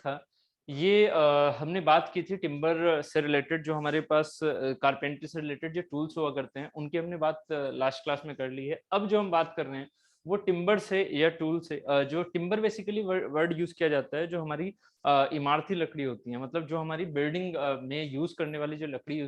था ये हमने बात की थी टिम्बर से रिलेटेड, जो हमारे पास कारपेंट्री से रिलेटेड जो टूल्स हुआ करते हैं उनकी हमने बात लास्ट क्लास में कर ली है। अब जो हम बात कर रहे हैं वो टिम्बर से या टूल से, जो टिम्बर बेसिकली वर्ड यूज किया जाता है जो हमारी इमारती लकड़ी होती है, मतलब जो हमारी बिल्डिंग में यूज करने वाली जो लकड़ी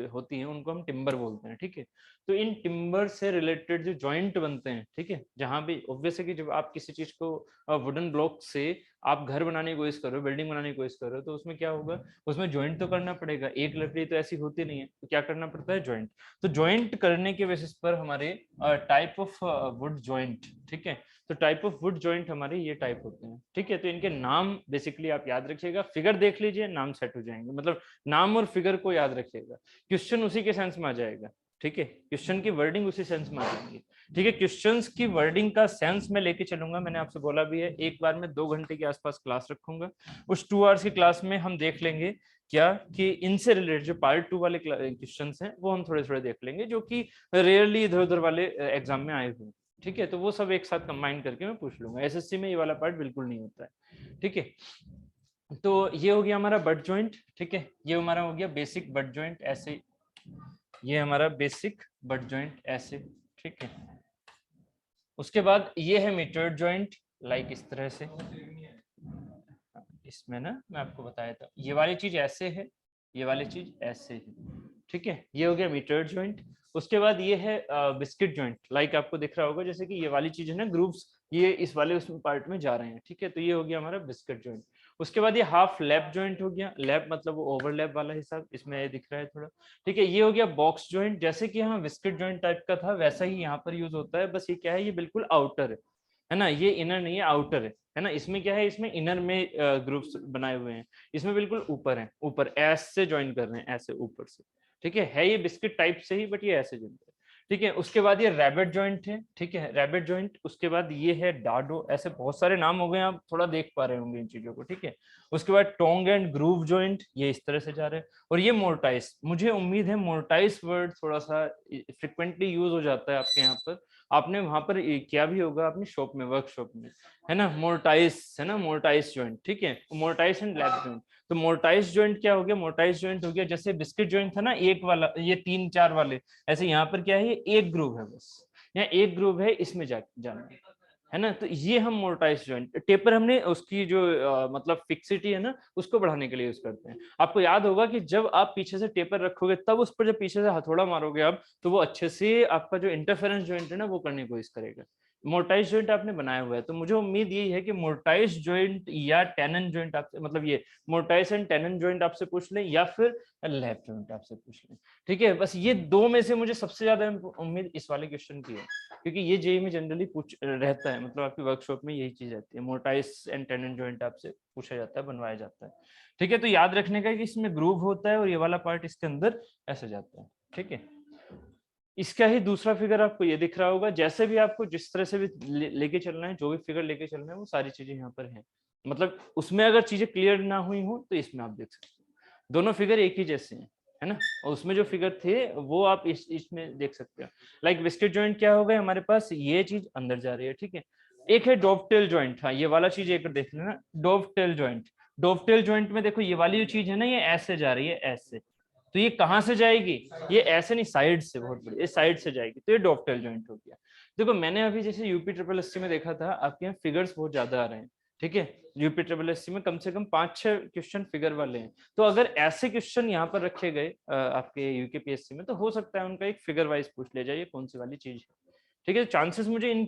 होती है उनको हम टिम्बर बोलते हैं। ठीक है, तो इन टिम्बर से रिलेटेड जो जॉइंट बनते हैं, ठीक है, जहां भी ऑब्वियस है कि जब आप किसी चीज को वुडन ब्लॉक से आप घर बनाने की कोशिश कर रहे हो, बिल्डिंग बनाने की कोशिश कर रहे हो, तो उसमें क्या होगा, उसमें ज्वाइंट तो करना पड़ेगा। एक लकड़ी तो ऐसी होती नहीं है, तो क्या करना पड़ता है, ज्वाइंट। तो ज्वाइंट करने के बेसिस पर हमारे टाइप ऑफ वुड ज्वाइंट, ठीक है, तो टाइप ऑफ वुड ज्वाइंट हमारे ये टाइप होते हैं। ठीक है, तो इनके नाम बेसिकली आप याद रखिएगा, फिगर देख लीजिए, नाम सेट हो जाएंगे, मतलब नाम और फिगर को याद रखिएगा, क्वेश्चन उसी के सेंस में आ जाएगा। ठीक है, क्वेश्चन की वर्डिंग उसी सेंस में आ जाएंगी। ठीक है, क्वेश्चंस की वर्डिंग का सेंस में लेके चलूंगा, मैंने आपसे बोला भी है एक बार में 2 घंटे के आसपास क्लास रखूंगा। उस 2 आवर्स की क्लास में हम देख लेंगे क्या कि इनसे रिलेटेड जो पार्ट 2 वाले क्वेश्चंस हैं वो हम थोड़े थोड़े देख लेंगे, जो कि रेयरली इधर उधर वाले एग्जाम में आए हुए। ठीक है, तो वो सब एक साथ कंबाइन करके मैं पूछ लूंगा, एसएससी में ये वाला पार्ट बिल्कुल नहीं होता है। ठीक है, तो ये हो गया हमारा बट जॉइंट। ठीक है, ये हमारा हो गया बेसिक बट जॉइंट, ऐसे ये हमारा बेसिक बट जॉइंट ऐसे। ठीक है, उसके बाद ये है मीटर्ड जॉइंट, लाइक इस तरह से। इसमें ना मैं आपको बताया था ये वाली चीज ऐसे है, ये वाली चीज ऐसे है। ठीक है, ये हो गया मीटर्ड जॉइंट। उसके बाद ये है बिस्किट जॉइंट, लाइक आपको दिख रहा होगा जैसे कि ये वाली चीज है ना, ग्रूव्स ये इस वाले उसमें पार्ट में जा रहे हैं। ठीक है, तो ये हो गया हमारा बिस्किट जॉइंट। उसके बाद ये हाफ लैप जॉइंट हो गया, लैप मतलब वो ओवरलैप वाला हिसाब, इसमें ये दिख रहा है थोड़ा। ठीक है, ये हो गया बॉक्स जॉइंट, जैसे कि यहाँ बिस्किट जॉइंट टाइप का था वैसा ही यहाँ पर यूज होता है, बस ये क्या है, ये बिल्कुल आउटर है ना, ये इनर नहीं है, आउटर है ना। इसमें क्या है, इसमें इनर में ग्रुप्स बनाए हुए हैं, इसमें बिल्कुल ऊपर है, ऊपर एस से ज्वाइन कर रहे हैं, ऐसे ऊपर से। ठीक है ये बिस्किट टाइप से ही, बट ये ऐसे ज्वाइन कर रहे हैं। ठीक है, उसके बाद ये रैबिट जॉइंट है। ठीक है, रैबिट जॉइंट। उसके बाद ये है डाडो, ऐसे बहुत सारे नाम हो गए, आप थोड़ा देख पा रहे होंगे इन चीजों को। ठीक है, उसके बाद टोंग एंड ग्रूव जॉइंट, ये इस तरह से जा रहे हैं। और ये मोर्टाइस, मुझे उम्मीद है मोर्टाइस वर्ड थोड़ा सा फ्रिक्वेंटली यूज हो जाता है आपके यहाँ पर, आपने वहां पर किया भी होगा अपनी शॉप में, वर्कशॉप में, है ना, मोर्टाइस है ना, मोर्टाइस जॉइंट। ठीक है, मोर्टाइस एंड लैप जॉइंट। तो मोर्टाइस जॉइंट क्या हो गया, मोर्टाइस जॉइंट हो गया जैसे बिस्किट जॉइंट था ना एक वाला, ये 3-4 वाले, ऐसे यहाँ पर क्या है, ये एक ग्रुप है बस, यहाँ एक ग्रुप है, इसमें जाना है ना। तो ये हम मोर्टाइज जॉइंट, टेपर हमने उसकी जो मतलब फिक्सिटी है ना उसको बढ़ाने के लिए यूज करते हैं। आपको याद होगा कि जब आप पीछे से टेपर रखोगे तब उस पर जब पीछे से हथौड़ा मारोगे आप, तो वो अच्छे से आपका जो इंटरफेरेंस जॉइंट है ना वो करने की कोशिश करेगा। मोर्टाइज जॉइंट आपने बनाया हुआ है, तो मुझे उम्मीद यही है कि मोर्टाइज जॉइंट या टेनन जॉइंट आपसे, मतलब ये मोर्टाइज एंड टेनन जॉइंट आपसे पूछ लें, या फिर लैप जॉइंट आपसे पूछ लें। ठीक है, बस ये 2 में से मुझे सबसे ज्यादा उम्मीद इस वाले क्वेश्चन की है, क्योंकि ये जेई में जनरली पूछ रहता है, मतलब आपकी वर्कशॉप में यही चीज रहती है, मोर्टाइस एंड टेनन जॉइंट आपसे पूछा जाता है, बनवाया जाता है। ठीक है, तो याद रखने का कि इसमें ग्रूव होता है और ये वाला पार्ट इसके अंदर ऐसे जाता है। ठीक है, इसका ही दूसरा फिगर आपको ये दिख रहा होगा, जैसे भी आपको जिस तरह से भी लेके चलना है, जो भी फिगर लेके चलना है वो सारी चीजें यहाँ पर हैं, मतलब उसमें अगर चीजें क्लियर ना हुई हो तो इसमें आप देख सकते हो, दोनों फिगर एक ही जैसे हैं, है ना। और उसमें जो फिगर थे वो आप इसमें देख सकते हो। लाइक बिस्किट जॉइंट क्या हो गए हमारे पास, ये चीज अंदर जा रही है। ठीक है, एक है डोवटेल जॉइंट, हाँ ये वाला चीज एक देख लेना, डोवटेल जॉइंट। डोवटेल जॉइंट में देखो ये वाली जो चीज है ना, ये ऐसे जा रही है, ऐसे, तो ये कहां से जाएगी, ये ऐसे नहीं, साइड से, बहुत बड़ी, ये साइड से जाएगी, तो ये डॉक्टेल जॉइंट हो गया। देखो मैंने अभी जैसे यूपी ट्रिपल एससी में देखा था, आपके यहाँ फिगर्स बहुत ज्यादा आ रहे हैं। ठीक है, यूपी ट्रिपल एससी में कम से कम 5-6 क्वेश्चन फिगर वाले हैं, तो अगर ऐसे क्वेश्चन यहाँ पर रखे गए आपके यूकेपीएससी में, तो हो सकता है उनका एक फिगर वाइज पूछ लिया जाए ये कौन सी वाली चीज है। ठीक है, चांसेस मुझे इन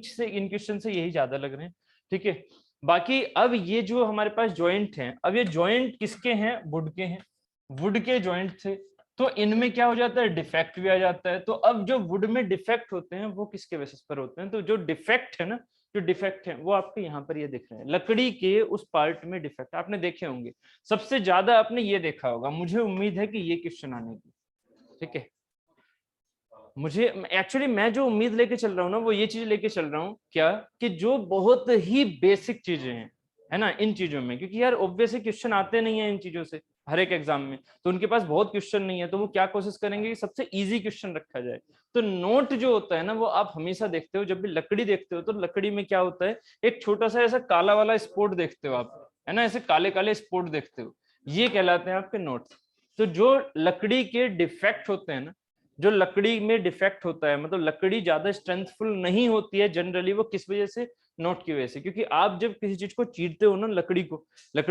क्वेश्चन से यही ज्यादा लग रहे हैं। ठीक है, बाकी अब ये जो हमारे पास ज्वाइंट हैं, अब ये ज्वाइंट किसके हैं, वुड के हैं, वुड के ज्वाइंट थे, तो इनमें क्या हो जाता है, डिफेक्ट भी आ जाता है। तो अब जो वुड में डिफेक्ट होते हैं वो किसके बेसिस पर होते हैं, तो जो डिफेक्ट है ना, जो डिफेक्ट है वो आपके यहाँ पर ये दिख रहे हैं, लकड़ी के उस पार्ट में डिफेक्ट आपने देखे होंगे, सबसे ज्यादा आपने ये देखा होगा, मुझे उम्मीद है कि ये क्वेश्चन आने की। ठीक है, मुझे एक्चुअली मैं जो उम्मीद लेके चल रहा हूँ ना वो ये चीज लेके चल रहा हूँ क्या, कि जो बहुत ही बेसिक चीजें हैं, है ना, इन चीजों में, क्योंकि यार ऑब्वियसली क्वेश्चन आते नहीं है इन चीजों से हर एक एग्जाम में, तो उनके पास बहुत क्वेश्चन नहीं है, तो वो क्या कोशिश करेंगे कि सबसे इजी क्वेश्चन रखा जाए। तो नोट जो होता है ना वो आप हमेशा देखते हो, जब भी लकड़ी देखते हो तो लकड़ी में क्या होता है, एक छोटा सा ऐसा काला वाला स्पॉट देखते हो आप, है ना, ऐसे काले काले स्पॉट देखते हो, ये कहलाते हैं आपके नोट्स। तो जो लकड़ी के डिफेक्ट होते हैं ना, जो लकड़ी में डिफेक्ट होता है, मतलब लकड़ी ज्यादा स्ट्रेंथफुल नहीं होती है जनरली, वो किस वजह से, नोट की वजह से। क्योंकि आप जब किसी चीज को चीरते हो ना, लकड़ी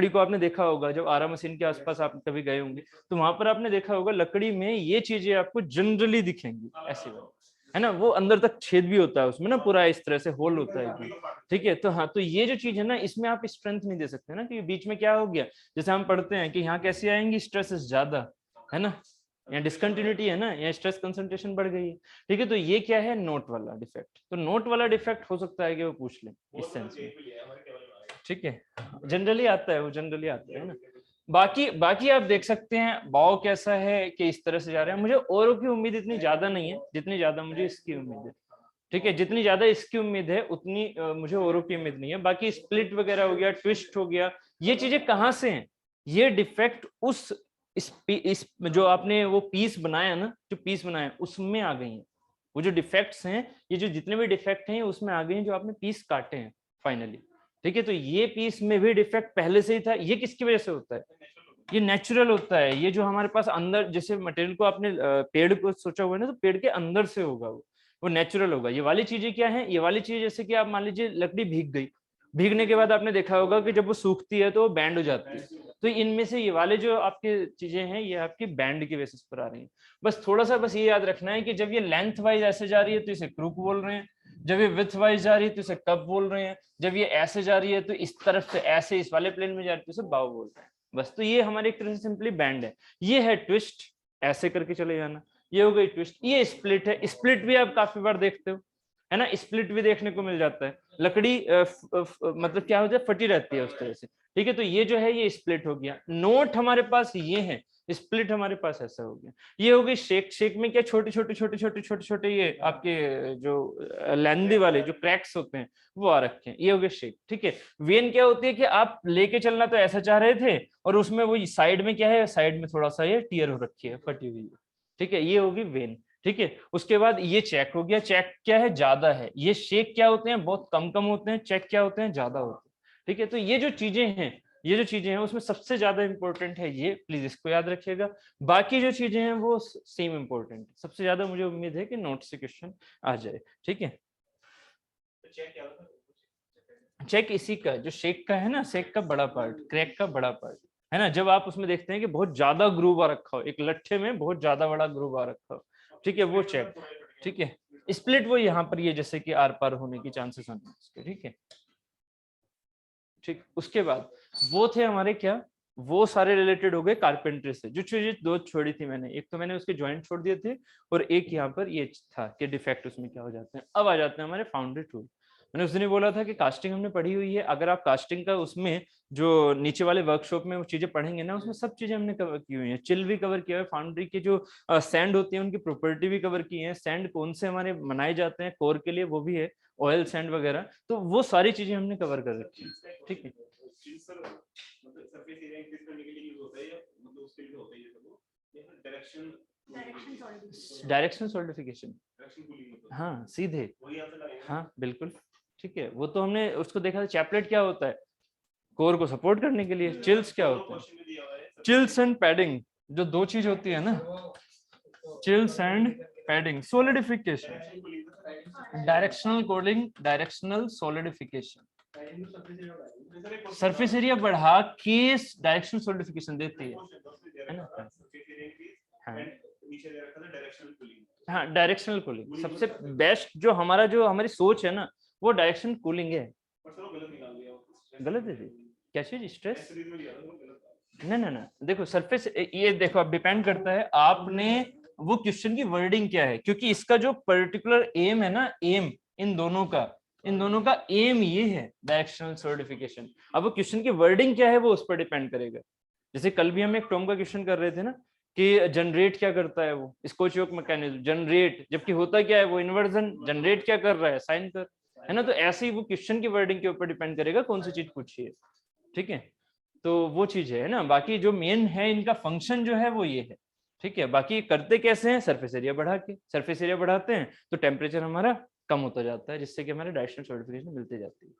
को आपने देखा होगा, जब आरा मशीन के आसपास आप कभी गए होंगे तो वहां पर आपने देखा होगा लकड़ी में ये चीजें आपको जनरली दिखेंगी ऐसी वाली, है ना, वो अंदर तक छेद भी होता है उसमें ना, पूरा इस तरह से होल होता है एकदम। ठीक है, तो हाँ, तो ये जो चीज है ना, इसमें आप स्ट्रेंथ नहीं दे सकते ना, क्योंकि बीच में क्या हो गया, जैसे हम पढ़ते हैं कि यहाँ कैसी आएंगी, स्ट्रेसेस ज्यादा, है ना, यहाँ डिसकंटिन्यूटी है ना, यहाँ स्ट्रेस कंसंट्रेशन बढ़ गई है। ठीक है, तो ये क्या है, नोट वाला डिफेक्ट। तो नोट वाला डिफेक्ट हो सकता है कि वो पूछ ले इस सेंस में। ठीक है, जनरली आता है, वो जनरली आता है ना। बाकी बाकी आप देख सकते हैं भाव कैसा है कि इस तरह से जा रहे हैं। मुझे औरों की उम्मीद इतनी ज्यादा नहीं है जितनी ज्यादा मुझे इसकी उम्मीद है। ठीक है, जितनी ज्यादा इसकी उम्मीद है उतनी मुझे औरों की उम्मीद नहीं है। बाकी स्प्लिट वगैरह हो गया, ट्विस्ट हो गया, ये चीजें कहाँ से हैं, ये डिफेक्ट उस इस जो आपने वो पीस बनाया ना, जो पीस बनाया उसमें आ गई है। वो जो डिफेक्ट्स हैं, ये जो जितने भी डिफेक्ट हैं उसमें आ गए हैं, जो आपने पीस काटे हैं फाइनली। ठीक है, तो ये पीस में भी डिफेक्ट पहले से ही था। ये किसकी वजह से होता है, ये नेचुरल होता है। ये जो हमारे पास अंदर, जैसे मटेरियल को आपने पेड़ को सोचा हुआ है ना, तो पेड़ के अंदर से होगा वो नेचुरल होगा। ये वाली चीजें क्या है, ये वाली चीज जैसे कि आप मान लीजिए लकड़ी भीग गई, भीगने के बाद आपने देखा होगा कि जब वो सूखती है तो वो बैंड हो जाती है। तो इनमें से ये वाले जो आपके चीजें हैं, ये आपकी बैंड की बेसिस पर आ रही है। बस थोड़ा सा बस ये याद रखना है कि जब ये लेंथ वाइज ऐसे जा रही है तो इसे क्रूक बोल रहे हैं, जब ये विथ वाइज जा रही है तो इसे कप बोल रहे हैं, जब ये ऐसे जा रही है तो इस तरफ से ऐसे इस वाले प्लेन में जा रही है तो इसे बाव बोल रहे हैं। बस, तो ये हमारे एक तरह से सिंपली बैंड है। ये है ट्विस्ट, ऐसे करके चले जाना, ये हो गई ट्विस्ट। ये स्प्लिट है, स्प्लिट भी आप काफी बार देखते हो, है ना, स्प्लिट भी देखने को मिल जाता है। लकड़ी मतलब क्या होता है, फटी रहती है उस तरह से। ठीक है, तो ये जो है ये स्प्लिट हो गया। नोट हमारे पास ये है, स्प्लिट हमारे पास ऐसा हो गया। ये हो गई शेक। शेक में क्या, छोटे छोटे छोटे छोटे छोटे छोटे ये आपके जो लेंदी वाले जो क्रैक्स होते हैं वो आ रखे हैं, ये हो गए शेक। ठीक है, वेन क्या होती है कि आप लेके चलना तो ऐसा चाह रहे थे और उसमें वो साइड में क्या है, साइड में थोड़ा सा ये टीयर हो रखी है, फटी हुई है। ठीक है, ये होगी वेन। ठीक है, उसके बाद ये चेक हो गया। चेक क्या है, ज्यादा है। ये शेक क्या होते हैं, बहुत कम कम होते हैं। चेक क्या होते हैं, ज्यादा होते हैं। ठीक है, तो ये जो चीजें हैं, ये जो चीजें हैं उसमें सबसे ज्यादा इंपॉर्टेंट है ये, प्लीज इसको याद रखिएगा। बाकी जो चीजें हैं वो सेम इंपॉर्टेंट है। सबसे ज्यादा मुझे उम्मीद है कि नोट से क्वेश्चन आ जाए। ठीक है, चेक इसी का, जो शेक का है ना, शेक का बड़ा पार्ट, क्रैक का बड़ा पार्ट, है ना, जब आप उसमें देखते हैं कि बहुत ज्यादा ग्रूव आ रखा हो, एक लट्ठे में बहुत ज्यादा बड़ा ग्रूव आ रखा हो। ठीक है, वो चेक। ठीक है, स्प्लिट वो यहाँ पर ये जैसे कि आर पार होने की चांसेस हैं उसके। ठीक है, ठीक, उसके बाद वो थे हमारे क्या, वो सारे रिलेटेड हो गए कारपेंट्री से। जो चीजें दो छोड़ी थी मैंने, एक तो मैंने उसके जॉइंट छोड़ दिए थे और एक यहाँ पर ये था कि डिफेक्ट उसमें क्या हो जाते हैं। अब आ जाते हैं हमारे फाउंड्री टूल। मैंने उस दिन ही बोला था कि कास्टिंग हमने पढ़ी हुई है। अगर आप कास्टिंग का उसमें जो नीचे वाले वर्कशॉप में वो चीजें पढ़ेंगे ना, उसमें सब चीजें हमने कवर की हुई है। चिल भी कवर किया है, फाउंड्री की जो सैंड होती है उनकी प्रॉपर्टी भी कवर की है, सैंड कौन से हमारे बनाए जाते हैं कोर के लिए वो भी है, ऑयल सैंड वगैरह, तो वो सारी चीजें हमने कवर कर रखी है। ठीक है, डायरेक्शन सॉलिडिफिकेशन, हाँ सीधे, हाँ बिल्कुल। ठीक है, वो तो हमने उसको देखा था। चैपलेट क्या होता है, कोर को सपोर्ट करने के लिए। चिल्स क्या होता है, चिल्स एंड पैडिंग, जो दो चीज होती है ना, chills and padding, solidification, directional cooling, directional solidification. Surface area बढ़ा के डायरेक्शनल सॉलिडिफिकेशन देती है ना। हाँ, हाँ डायरेक्शनल कूलिंग सबसे बेस्ट। जो हमारी सोच है ना, वो डायरेक्शनल कूलिंग है। गलत है जी, क्या चीज, स्ट्रेस, ना ना ना, देखो सरफेस, ये देखो अब डिपेंड करता है आपने वो क्वेश्चन की वर्डिंग क्या है, क्योंकि इसका जो पर्टिकुलर एम है ना, एम इन दोनों का एम ये है डायरेक्शनल सॉलिडिफिकेशन। अब वो क्वेश्चन की वर्डिंग क्या है वो उस पर डिपेंड करेगा। जैसे कल भी हम एक टर्म का क्वेश्चन कर रहे थे ना कि जनरेट क्या करता है, वो स्कोचियोक मैकेनिज्म जनरेट, जबकि होता क्या है वो इन्वर्जन। जनरेट क्या कर रहा है, साइन कर, है ना। तो ऐसे ही वो क्वेश्चन की वर्डिंग के ऊपर डिपेंड करेगा कौन सी चीज पूछी है। ठीक है, तो वो चीज है ना। बाकी जो मेन है इनका फंक्शन जो है वो ये है। ठीक है, बाकी करते कैसे हैं, सरफेस एरिया बढ़ा के। सरफेस एरिया बढ़ाते हैं तो टेम्परेचर हमारा कम होता जाता है, जिससे कि हमारे डायरेक्शनल सॉलिडिफिकेशन मिलते जाती है।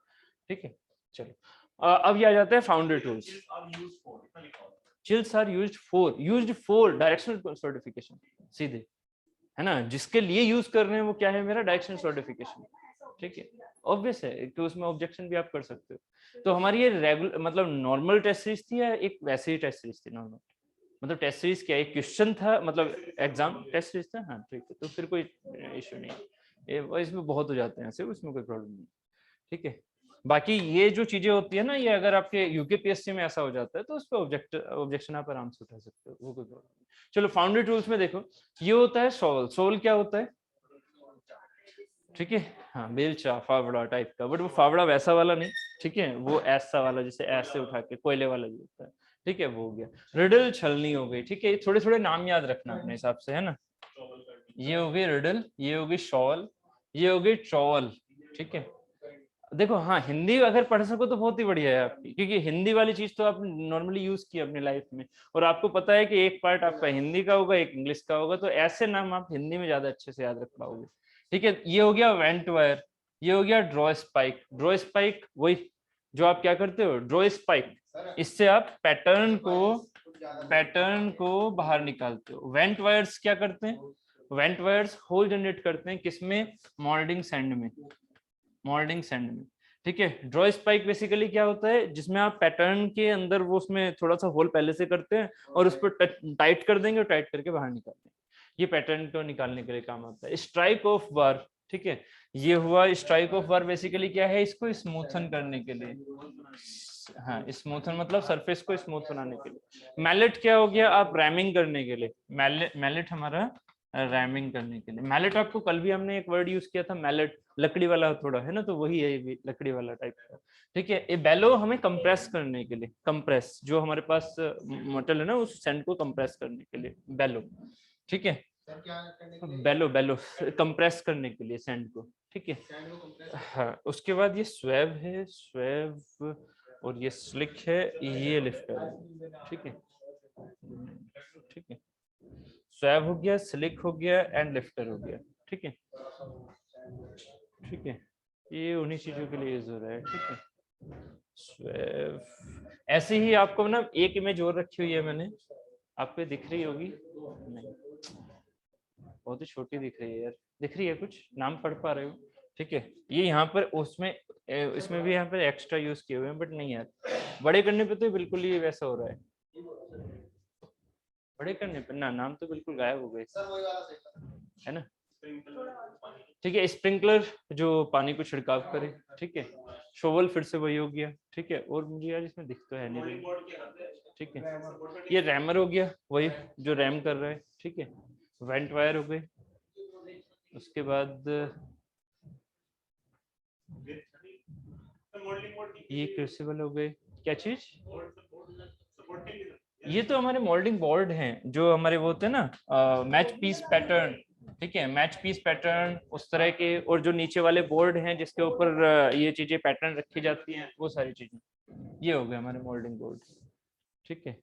ठीक है, चलो अब ये आ जाता है founder tools. Chills are used for directional certification, सीधे, है ना, जिसके लिए यूज कर रहे हैं वो क्या है, मेरा डायरेक्शनल सर्टिफिकेशन। ठीक है, ऑब्वियस है कि उसमें ऑब्जेक्शन भी आप कर सकते हो। तो हमारी ये रेगुलर मतलब नॉर्मल टेस्ट सीरीज थी या एक वैसे ही टेस्ट सीरीज थी? नॉर्मल मतलब टेस्ट सीरीज क्या, एक क्वेश्चन था, मतलब एग्जाम टेस्ट सीरीज था। हाँ ठीक है, तो फिर कोई इशू नहीं है, इसमें बहुत हो जाते हैं ऐसे, उसमें कोई प्रॉब्लम नहीं। ठीक है, बाकी ये जो चीजें होती है ना, ये अगर आपके यूकेपीएससी में ऐसा हो जाता है तो उस पर ऑब्जेक्शन आप आराम से उठा सकते हो, वो कोई प्रॉब्लम नहीं। चलो फाउंडर टूल्स में देखो, ये होता है सोल। सोल क्या होता है? ठीक है, हाँ बेलचा फावड़ा टाइप का, बट वो फावड़ा वैसा वाला नहीं, ठीक है, वो ऐसा वाला जैसे ऐसे उठा के कोयले वाला जो होता है। ठीक है, वो हो गया। रिडल छलनी हो गई। ठीक है, थोड़े थोड़े नाम याद रखना अपने हिसाब से, है ना। ये हो गई रिडल, ये हो गई शॉल, ये हो गई ट्रॉवल। ठीक है, देखो हाँ, हिंदी अगर पढ़ सको तो बहुत ही बढ़िया है आपकी, क्योंकि हिंदी वाली चीज तो आप नॉर्मली यूज की अपनी लाइफ में, और आपको पता है कि एक पार्ट आपका हिंदी का होगा, एक इंग्लिश का होगा, तो ऐसे नाम आप हिंदी में ज्यादा अच्छे से याद रख पाओगे। ठीक है, ये हो गया वेंट वायर, ये हो गया ड्रॉ स्पाइक। ड्रॉ स्पाइक वही जो आप क्या करते हो, ड्रॉ स्पाइक, इससे आप पैटर्न को बाहर निकालते हो। वेंट वायर्स क्या करते हैं? वेंट वायर्स होल जनरेट करते हैं, किसमें? मोल्डिंग सैंड में, मोल्डिंग सैंड में। ठीक है, ड्रॉ स्पाइक बेसिकली क्या होता है, जिसमें आप पैटर्न के अंदर वो उसमें थोड़ा सा होल पहले से करते हैं और उस पर टाइट कर देंगे और टाइट करके बाहर निकाल देंगे। ये पैटर्न को निकालने के लिए काम आता है। स्ट्राइक ऑफ बार, ठीक है, ये हुआ स्ट्राइक ऑफ बार, बेसिकली क्या है, इसको स्मूथन करने के लिए। हाँ, स्मूथन मतलब सरफेस को स्मूथ बनाने के लिए। मैलेट क्या हो गया, आप रैमिंग करने के लिए। मैलेट हमारा रैमिंग करने के लिए। मैलेट आपको कल भी हमने एक वर्ड यूज किया था, मैलेट, लकड़ी वाला थोड़ा है ना, तो वही है ये भी, लकड़ी वाला टाइप का। ठीक है, ये बेलो हमें कंप्रेस करने के लिए, कंप्रेस जो हमारे पास मेटल है ना, उस सैंड को कंप्रेस करने के लिए बेलो। ठीक है, बेलो बेलो कंप्रेस करने के लिए सैंड को। ठीक है, हाँ, उसके बाद ये स्वेब है, स्वेब, और ये स्लिक है, ये लिफ्टर है। ठीक है, ठीक है, स्वैब हो गया, स्लिक हो गया एंड लिफ्टर हो गया। ठीक है, ठीक है, ये उन्हीं चीजों के लिए यूज हो रहा है। ठीक है, स्वैब। ऐसे ही आपको ना एक इमेज और रखी हुई है मैंने, आपको दिख रही होगी, नहीं बहुत ही छोटी दिख रही है यार, दिख रही है कुछ, नाम पढ़ पा रहे हो? ठीक है, ये यहाँ पर उसमें इसमें भी यहाँ पर एक्स्ट्रा यूज किए हुए हैं, बट नहीं यार, बड़े करने पे तो बिल्कुल ही वैसा हो रहा है, बड़े करने पे ना नाम तो बिल्कुल गायब हो गए, है ना। ठीक है, स्प्रिंकलर जो पानी को छिड़काव करे। ठीक है, शोवल फिर से वही हो गया। ठीक है, और मुझे यार इसमें दिख तो है नहीं। ठीक है, ये रैमर हो गया, वही जो रैम कर रहा है। ठीक है, वेंट वायर हो गए, उसके बाद ये क्रूसिबल हो गए। क्या चीज? ये तो हमारे मोल्डिंग बोर्ड हैं, जो हमारे वो होते हैं ना, मैच पीस पैटर्न। ठीक है, मैच पीस पैटर्न उस तरह के, और जो नीचे वाले बोर्ड हैं जिसके ऊपर ये चीजें पैटर्न रखी जाती हैं, वो सारी चीजें, ये हो गए हमारे मोल्डिंग बोर्ड। ठीक है,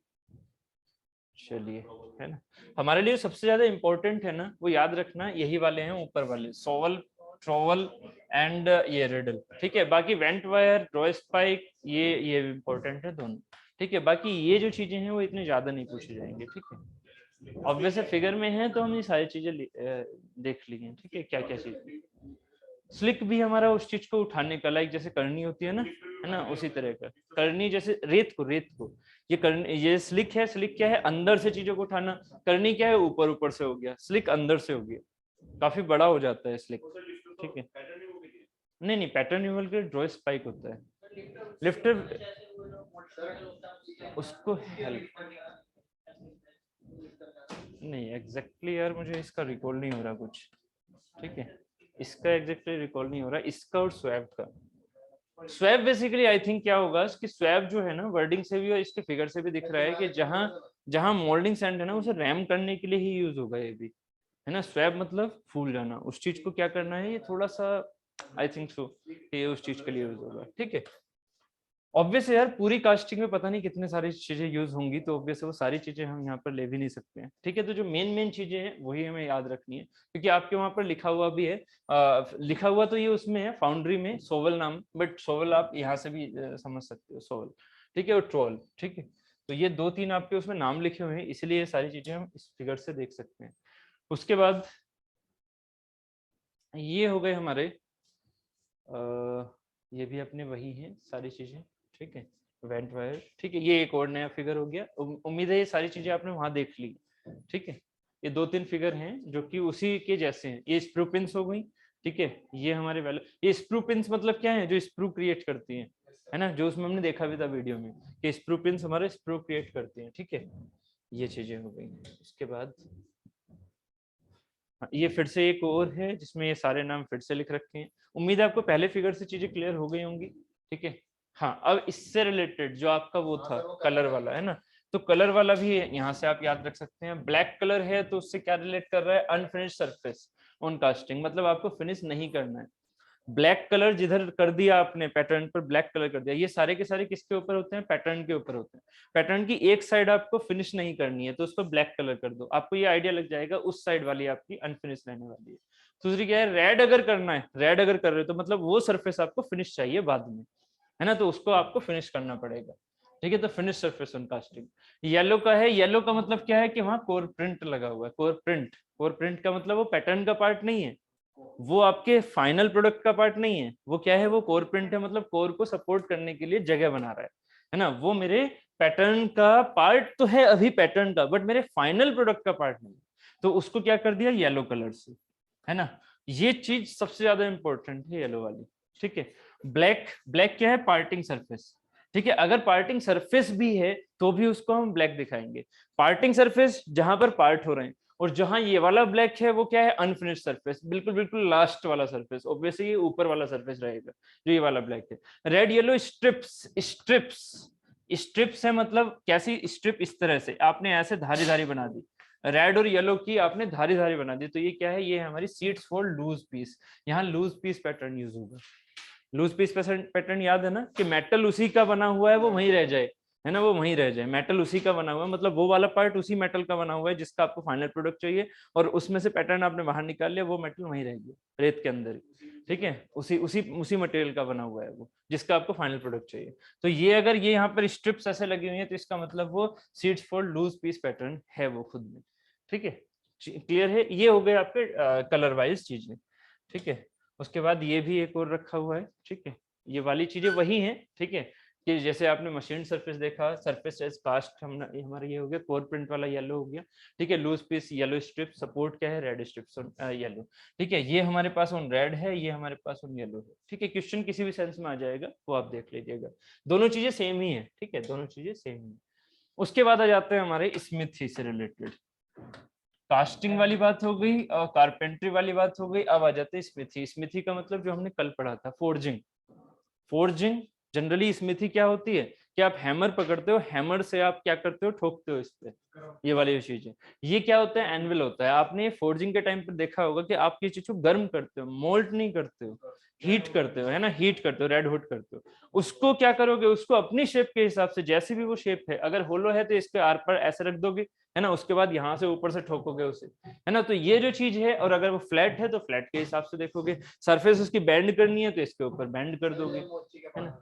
चलिए, है ना, हमारे लिए सबसे ज्यादा इंपॉर्टेंट है ना, वो याद रखना, यही वाले हैं ऊपर वाले, सोवल, ट्रोवल एंड ये रिडल। ठीक है, बाकी वेंट वायर, ड्रॉ स्पाइक, ये इंपॉर्टेंट है दोनों। ठीक है, बाकी ये जो चीजें हैं वो इतनी ज्यादा नहीं पूछी जाएंगे। ठीक है, ऑब्वियस फिगर में है तो हम ये सारी चीजें देख ली हैं। ठीक है, क्या क्या चीज। स्लिक भी हमारा उस चीज को उठाने का, लाइक जैसे करनी होती है ना, उसी तरह का करनी, जैसे रेत को ये करनी, ये स्लिक है। स्लिक क्या है, अंदर से चीजों को उठाना। करनी क्या है, ऊपर ऊपर से हो गया, स्लिक अंदर से हो गया, काफी बड़ा हो जाता है स्लिक। ठीक है, नहीं नहीं, पैटर्न रिमूवल के ड्रॉ स्पाइक होता है, लिफ्टर उसको हेल्प, नहीं एग्जैक्टली यार मुझे इसका रिकॉल नहीं हो रहा कुछ। ठीक है, इसका एग्जैक्टली रिकॉल नहीं हो रहा, इसका और स्वैप का। स्वैप बेसिकली आई थिंक क्या होगा कि स्वैप जो है ना, वर्डिंग से भी और इसके फिगर से भी दिख रहा है कि जहां जहां मोल्डिंग सैंड है ना, उसे रैम करने के लिए ही यूज होगा ये भी, है ना। स्वैप मतलब फूल जाना, उस चीज को क्या करना है, ये थोड़ा सा आई थिंक सो ये उस चीज के लिए यूज होगा। ठीक है, ऑब्वियस है यार, पूरी कास्टिंग में पता नहीं कितने सारी चीजें यूज होंगी, तो ऑब्वियस वो सारी चीजें हम यहाँ पर ले भी नहीं सकते हैं। ठीक है, तो जो मेन मेन चीजें हैं वही हमें याद रखनी है, क्योंकि आपके वहां पर लिखा हुआ भी है, लिखा हुआ तो ये उसमें है फाउंड्री में सोवल नाम, बट सोवल आप यहाँ से भी समझ सकते हो, सोवल। ठीक है, और ट्रोल। ठीक है, तो ये 2-3 आपके उसमें नाम लिखे हुए हैं, इसलिए ये सारी चीजें हम इस फिगर से देख सकते हैं। उसके बाद ये हो गए हमारे, ये भी अपने वही हैं सारी चीजें। ठीक है, वेंट वायर। ठीक है, ये एक और नया फिगर हो गया। उम्मीद है ये सारी चीजें आपने वहां देख ली। ठीक है, ये 2-3 फिगर हैं जो कि उसी के जैसे हैं। ये स्प्रू पिन्स हो गई। ठीक है, ये हमारे वैल्यू, ये स्प्रू पिन्स मतलब क्या है, जो स्प्रू क्रिएट करती हैं, है ना, जो उसमें हमने देखा भी था वीडियो में कि स्प्रू पिन्स हमारे स्प्रू क्रिएट करती हैं। ठीक है, ये चीजें हो गई। उसके बाद ये फिर से एक और है जिसमें ये सारे नाम फिर से लिख रखे हैं। उम्मीद है आपको पहले फिगर से चीजें क्लियर हो गई होंगी। ठीक है, हाँ, अब इससे रिलेटेड जो आपका वो था कलर वाला, है ना, तो कलर वाला भी यहाँ से आप याद रख सकते हैं। ब्लैक कलर है तो उससे क्या रिलेट कर रहा है, अनफिनिश सरफेस ऑन कास्टिंग, मतलब आपको फिनिश नहीं करना है। ब्लैक कलर जिधर कर दिया आपने पैटर्न पर, ब्लैक कलर कर दिया, ये सारे के सारे किसके ऊपर होते हैं, पैटर्न के ऊपर होते हैं। पैटर्न की एक साइड आपको फिनिश नहीं करनी है तो उस पर ब्लैक कलर कर दो, आपको ये आइडिया लग जाएगा उस साइड वाली आपकी अनफिनिश रहने वाली है। दूसरी क्या है, रेड अगर करना है, रेड अगर कर रहे हो तो मतलब वो सरफेस आपको फिनिश चाहिए बाद में, है ना, तो उसको आपको फिनिश करना पड़ेगा। ठीक है, तो finish surface on casting. Yellow का है, येलो का मतलब क्या है कि वहां कोर प्रिंट लगा हुआ है। कोर प्रिंट, कोर प्रिंट का मतलब वो पैटर्न का पार्ट नहीं है, वो आपके फाइनल प्रोडक्ट का पार्ट नहीं है। वो क्या है, वो कोर प्रिंट है, मतलब कोर को सपोर्ट करने के लिए जगह बना रहा है ना, वो मेरे पैटर्न का पार्ट तो है अभी पैटर्न का, बट मेरे फाइनल प्रोडक्ट का पार्ट नहीं। तो उसको क्या कर दिया, येलो कलर से, है ना। ये चीज सबसे ज्यादा इंपॉर्टेंट है, येलो वाली। ठीक है, ब्लैक, ब्लैक क्या है, पार्टिंग सरफेस। ठीक है, अगर पार्टिंग सरफेस भी है तो भी उसको हम ब्लैक दिखाएंगे। पार्टिंग सरफेस जहां पर पार्ट हो रहे हैं, और जहां ये वाला ब्लैक है वो क्या है, अनफिनिश सरफेस, बिल्कुल बिल्कुल लास्ट वाला सरफेस, ऑब्वियसली ये ऊपर वाला सरफेस रहेगा जो ये वाला ब्लैक है। Red yellow strips, strips, strips है मतलब कैसी स्ट्रिप, इस तरह से आपने ऐसे धारी धारी बना दी, रेड और येलो की आपने धारी धारी बना दी, तो ये क्या है, ये हमारी सीड्स फॉर लूज पीस। यहाँ लूज पीस पैटर्न यूज होगा। लूज पीस पैटर्न याद है ना, कि मेटल उसी का बना हुआ है वो वहीं रह जाए, है ना, वो वहीं रह जाए, मेटल उसी का बना हुआ है, मतलब वो वाला पार्ट उसी मेटल का बना हुआ है जिसका आपको फाइनल प्रोडक्ट चाहिए, और उसमें से पैटर्न आपने बाहर निकाल लिया, वो मेटल वहीं रह गया रेत के अंदर ही। ठीक है, उसी उसी उसी मटेरियल का बना हुआ है वो, जिसका आपको फाइनल प्रोडक्ट चाहिए। तो ये अगर ये यहाँ पर स्ट्रिप्स ऐसे लगी हुई है तो इसका मतलब वो seeds for loose piece pattern है वो खुद में। ठीक है, क्लियर है, ये हो गए आपके कलर वाइज चीजें। ठीक है, उसके बाद ये भी एक और रखा हुआ है। ठीक है, ये वाली चीजें वही हैं। ठीक है, कि जैसे आपने मशीन सरफेस देखा, सरफेस एज कास्ट, हम हमारा ये हो गया कोर प्रिंट वाला येलो हो गया। ठीक है, loose piece yellow strip, support क्या है, रेड स्ट्रिप्स येलो। ठीक है, ये हमारे पास ऑन रेड है, ये हमारे पास ऑन येलो है। ठीक है, क्वेश्चन किसी भी सेंस में आ जाएगा वो आप देख लीजिएगा, दोनों चीजें सेम ही है। ठीक है, दोनों चीजें सेम ही है। उसके बाद आ जाते हैं हमारे स्मिथी से रिलेटेड, कास्टिंग वाली बात हो गई और कारपेंट्री वाली बात हो गई। अब आ जाते हैं स्मिथी। स्मिथी का मतलब जो हमने कल पढ़ा था, फोर्जिंग। फोर्जिंग जनरली स्मिथी क्या होती है कि आप हैमर पकड़ते हो, हैमर से आप क्या करते हो, ठोकते हो इस पे, ये वाली चीज है। ये क्या होता है, एनविल होता है। आपने फोर्जिंग के टाइम पर देखा होगा कि आप ये चीज को गर्म करते हो, मोल्ट नहीं करते हो, हीट करते हो, है ना, हीट करते हो, रेड हुड करते हो। उसको क्या करोगे, उसको अपनी शेप के हिसाब से, जैसी भी वो शेप है, अगर होलो है तो इस पे आर पर ऐसे रख दोगे, है ना, उसके बाद यहाँ से ऊपर से ठोकोगे उसे, है ना। तो ये जो चीज है, और अगर वो फ्लैट है तो फ्लैट के हिसाब से देखोगे, सरफेस उसकी बेंड करनी है तो इसके ऊपर बेंड कर दोगे, है ना।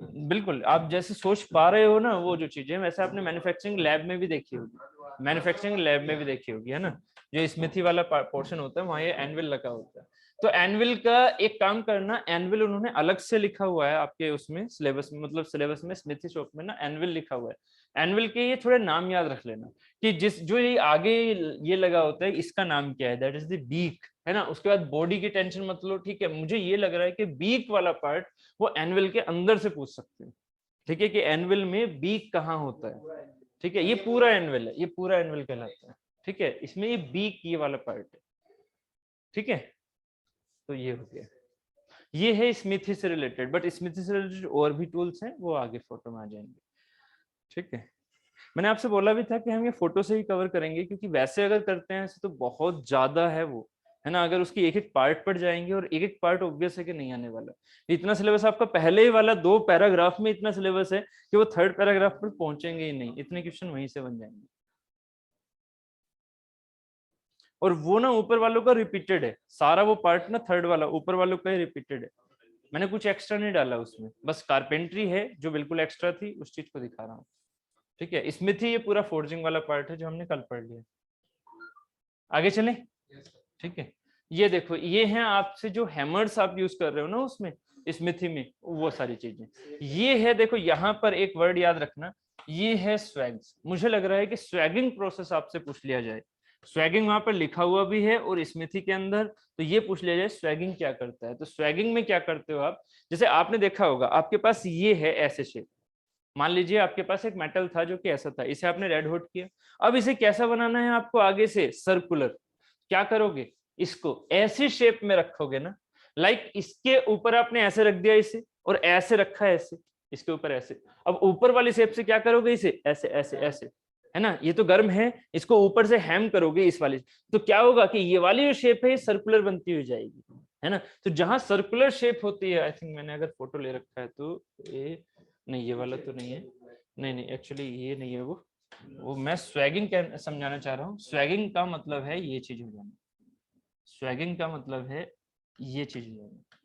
बिल्कुल, आप जैसे सोच पा रहे हो ना वो जो चीजें, वैसे आपने मैन्युफैक्चरिंग लैब में भी देखी होगी, मैन्युफैक्चरिंग लैब में भी देखी होगी, है ना। जो स्मिथी वाला पोर्शन होता है वहां ये एनविल लगा होता है। तो एनविल का एक काम करना, एनविल उन्होंने अलग से लिखा हुआ है आपके उसमें सिलेबस में, मतलब सिलेबस में स्मिथी शॉप में ना एनविल लिखा हुआ है। एनविल के ये थोड़े नाम याद रख लेना, कि जिस जो ये आगे ये लगा होता है इसका नाम क्या है, दैट इज द बीक, है ना। उसके बाद बॉडी की टेंशन मत लो। ठीक है, मुझे ये लग रहा है कि बीक वाला पार्ट वो एनविल के अंदर से पूछ सकते हैं। ठीक है, कि एनविल में बीक कहाँ होता है। ठीक है, ये पूरा एनविल है, ये पूरा एनविल कहलाता है। ठीक है, इसमें ये बीक ये वाला पार्ट है। ठीक है, तो ये हो गया, ये है स्मिथी से रिलेटेड, बट स्मिथी से रिलेटेड और भी टूल्स हैं, वो आगे फोटो में आ जाएंगे। ठीक है, मैंने आपसे बोला भी था कि हम ये फोटो से ही कवर करेंगे, क्योंकि वैसे अगर करते हैं ऐसे तो बहुत ज्यादा है वो, है ना। अगर उसकी एक एक पार्ट पढ़ जाएंगे, और एक एक पार्ट ऑब्वियस है कि नहीं आने वाला, इतना सिलेबस आपका पहले ही वाला 2 पैराग्राफ में इतना सिलेबस है कि वो 3rd पैराग्राफ पर पहुंचेंगे ही नहीं, इतने क्वेश्चन वहीं से बन जाएंगे। और वो ना ऊपर वालों का रिपीटेड है सारा, वो पार्ट ना 3rd वाला ऊपर वालों का ही रिपीटेड है। मैंने कुछ एक्स्ट्रा नहीं डाला उसमें, बस कारपेंट्री है जो बिल्कुल एक्स्ट्रा थी, उस चीज को दिखा रहा हूँ। ठीक है, इसमें थी ये पूरा फोर्जिंग वाला पार्ट है जो हमने कल पढ़ लिया। आगे चले। ठीक है, ये देखो, ये हैं आपसे जो हैमर्स आप यूज कर रहे हो ना उसमें स्मिथी में, वो सारी चीजें ये है। देखो यहाँ पर एक वर्ड याद रखना, ये है स्वैग्स। मुझे लग रहा है कि स्वैगिंग प्रोसेस आपसे पूछ लिया जाए, स्वैगिंग वहां पर लिखा हुआ भी है और स्मिथी के अंदर, तो ये पूछ लिया जाए स्वैगिंग क्या करता है। तो स्वैगिंग में क्या करते हो आप, जैसे आपने देखा होगा आपके पास ये है ऐसे शेप, मान लीजिए आपके पास एक मेटल था जो कि ऐसा था, इसे आपने रेड हॉट किया, अब इसे कैसा बनाना है आपको, आगे से सर्कुलर। क्या करोगे, इसको ऐसी शेप में रखोगे ना, लाइक इसके ऊपर आपने ऐसे रख दिया इसे, और ऐसे रखा है ऐसे, इसके ऊपर ऐसे। अब ऊपर वाली शेप से क्या करोगे, इसे ऐसे ऐसे ऐसे, है ना, ये तो गर्म है, इसको ऊपर से हैम करोगे इस वाली, तो क्या होगा कि ये वाली जो शेप है ये सर्कुलर बनती हुई जाएगी, है ना। तो जहां सर्कुलर शेप होती है, आई थिंक मैंने अगर फोटो ले रखा है तो ये नहीं, ये वाला तो नहीं है, नहीं नहीं एक्चुअली ये नहीं है, वो मैं स्वैगिंग समझाना चाह रहा हूँ। स्वैगिंग का मतलब है ये चीज हो जाना, स्वैगिंग का मतलब है ये चीज हो जाना।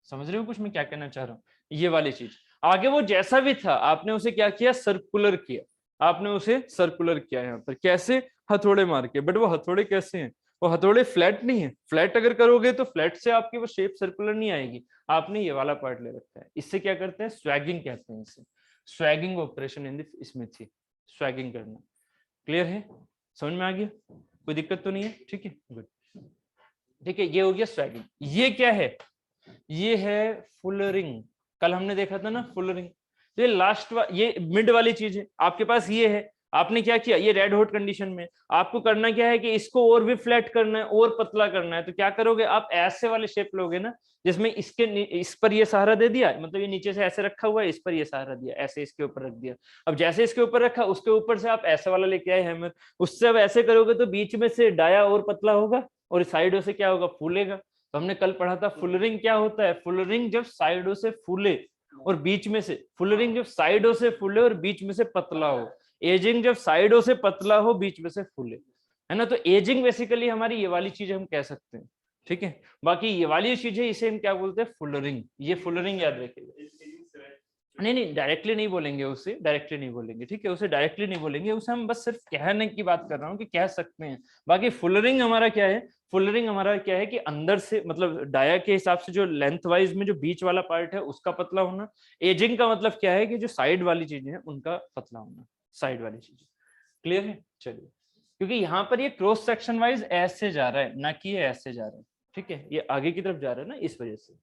समझ रहे हो कुछ मैं क्या कहना चाह रहा हूँ, ये वाली चीज। आगे वो जैसा भी था आपने उसे क्या किया, सर्कुलर किया, आपने उसे सर्कुलर किया यहाँ पर कैसे, हथौड़े मार के। बट वो हथौड़े कैसे हैं, वो हथौड़े फ्लैट नहीं है, फ्लैट अगर करोगे तो फ्लैट से आपकी वो शेप सर्कुलर नहीं आएगी। आपने ये वाला पार्ट ले रखा है, इससे क्या करते हैं, स्वैगिंग कहते हैं इसे, स्वैगिंग ऑपरेशन इन द स्मिथी, स्वैगिंग करना। क्लियर है, समझ में आ गया, कोई दिक्कत तो नहीं है। ठीक है, गुड। ठीक है, ये हो गया स्वैगिंग। ये क्या है, ये है फुलरिंग। कल हमने देखा था ना फुलरिंग, ये लास्ट ये मिड वाली चीज है आपके पास, ये है। आपने क्या किया, ये रेड हॉट कंडीशन में आपको करना क्या है कि इसको और भी फ्लैट करना है और पतला करना है। तो क्या करोगे, आप ऐसे वाले शेप लोगे ना, जिसमें इसके इस पर ये सहारा दे दिया, मतलब ये नीचे से ऐसे रखा हुआ है, इस पर ये सहारा दिया, ऐसे इसके ऊपर रख दिया। अब जैसे इसके ऊपर रखा, उसके ऊपर से आप ऐसे वाला लेके आए हैमर, उससे अब ऐसे करोगे तो बीच में से डाया और पतला होगा, और साइडों से क्या होगा, फूलेगा। तो हमने कल पढ़ा था फुलरिंग क्या होता है, फुलरिंग जब साइडों से फूले और बीच में से, फुलरिंग जब साइडों से फूले और बीच में से पतला हो, एजिंग जब साइडों से पतला हो बीच में से फूले, है ना। तो एजिंग बेसिकली हमारी ये वाली चीज हम कह सकते हैं। ठीक है, बाकी ये वाली चीज है, इसे हम क्या बोलते हैं, फुलरिंग। ये फुलरिंग याद रखिएगा। नहीं नहीं, डायरेक्टली नहीं बोलेंगे उसे, डायरेक्टली नहीं बोलेंगे, ठीक है, उसे डायरेक्टली नहीं बोलेंगे, उसे हम बस सिर्फ कहने की बात कर रहा हूँ कि कह सकते हैं। बाकी फुलरिंग हमारा क्या है, फुलरिंग हमारा क्या है कि अंदर से, मतलब डाया के हिसाब से जो लेंथ वाइज में जो बीच वाला पार्ट है उसका पतला होना। एजिंग का मतलब क्या है कि जो साइड वाली चीजें हैं उनका पतला होना, साइड वाली चीजें। क्लियर है, चलिए। क्योंकि यहाँ पर ये क्रॉस सेक्शन वाइज ऐसे जा रहा है, ना कि ये ऐसे जा रहा है। ठीक है, ये आगे की तरफ जा रहा है ना, इस वजह से।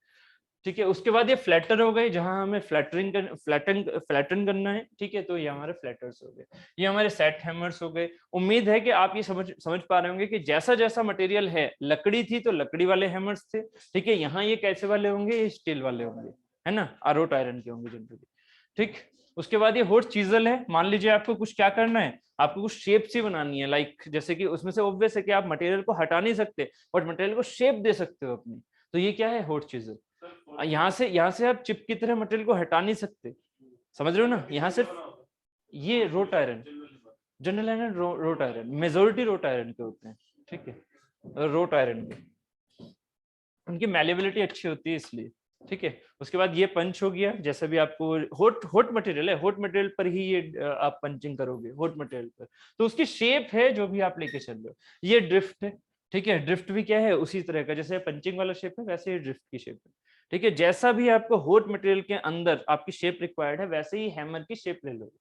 ठीक है, उसके बाद ये फ्लैटर हो गए, जहां हमें फ्लैटन करना है। ठीक है, तो ये हमारे फ्लैटर्स हो गए, ये हमारे सेट हैमर्स हो गए। उम्मीद है कि आप ये समझ पा रहे होंगे कि जैसा जैसा मटेरियल है, लकड़ी थी तो लकड़ी वाले हैमर्स थे। ठीक है, यहाँ ये कैसे वाले होंगे, ये स्टील वाले होंगे, है ना, अरोट आयरन के होंगे जनरली। ठीक, उसके बाद ये हॉट चीजल है। मान लीजिए आपको कुछ क्या करना है, आपको कुछ शेप सी बनानी है, लाइक जैसे कि उसमें से ऑब्वियस है कि आप मटेरियल को हटा नहीं सकते, बट मटेरियल को शेप दे सकते हो अपनी। तो ये क्या है, हॉट चीजल। यहाँ से आप चिप की तरह मटेरियल को हटा नहीं सकते, समझ रहे हो ना। यहाँ सिर्फ ये road iron, general iron road iron, majority road iron के होते हैं। ठीक है, रोट आयरन के उनकी मैलेबिलिटी अच्छी होती है इसलिए। ठीक है, उसके बाद ये पंच हो गया, जैसा भी आपको हॉट मटेरियल है, हॉट मटेरियल पर ही ये आप पंचिंग करोगे, हॉट मटेरियल पर, तो उसकी शेप है जो भी आप लेके चल रहे हो। ये ड्रिफ्ट है। ठीक है, ड्रिफ्ट भी क्या है, उसी तरह का, जैसे पंचिंग वाला शेप है वैसे ही ड्रिफ्ट की शेप है। ठीक है, जैसा भी आपको हॉट मटेरियल के अंदर आपकी शेप रिक्वायर्ड है, वैसे ही हैमर की शेप ले लोगे।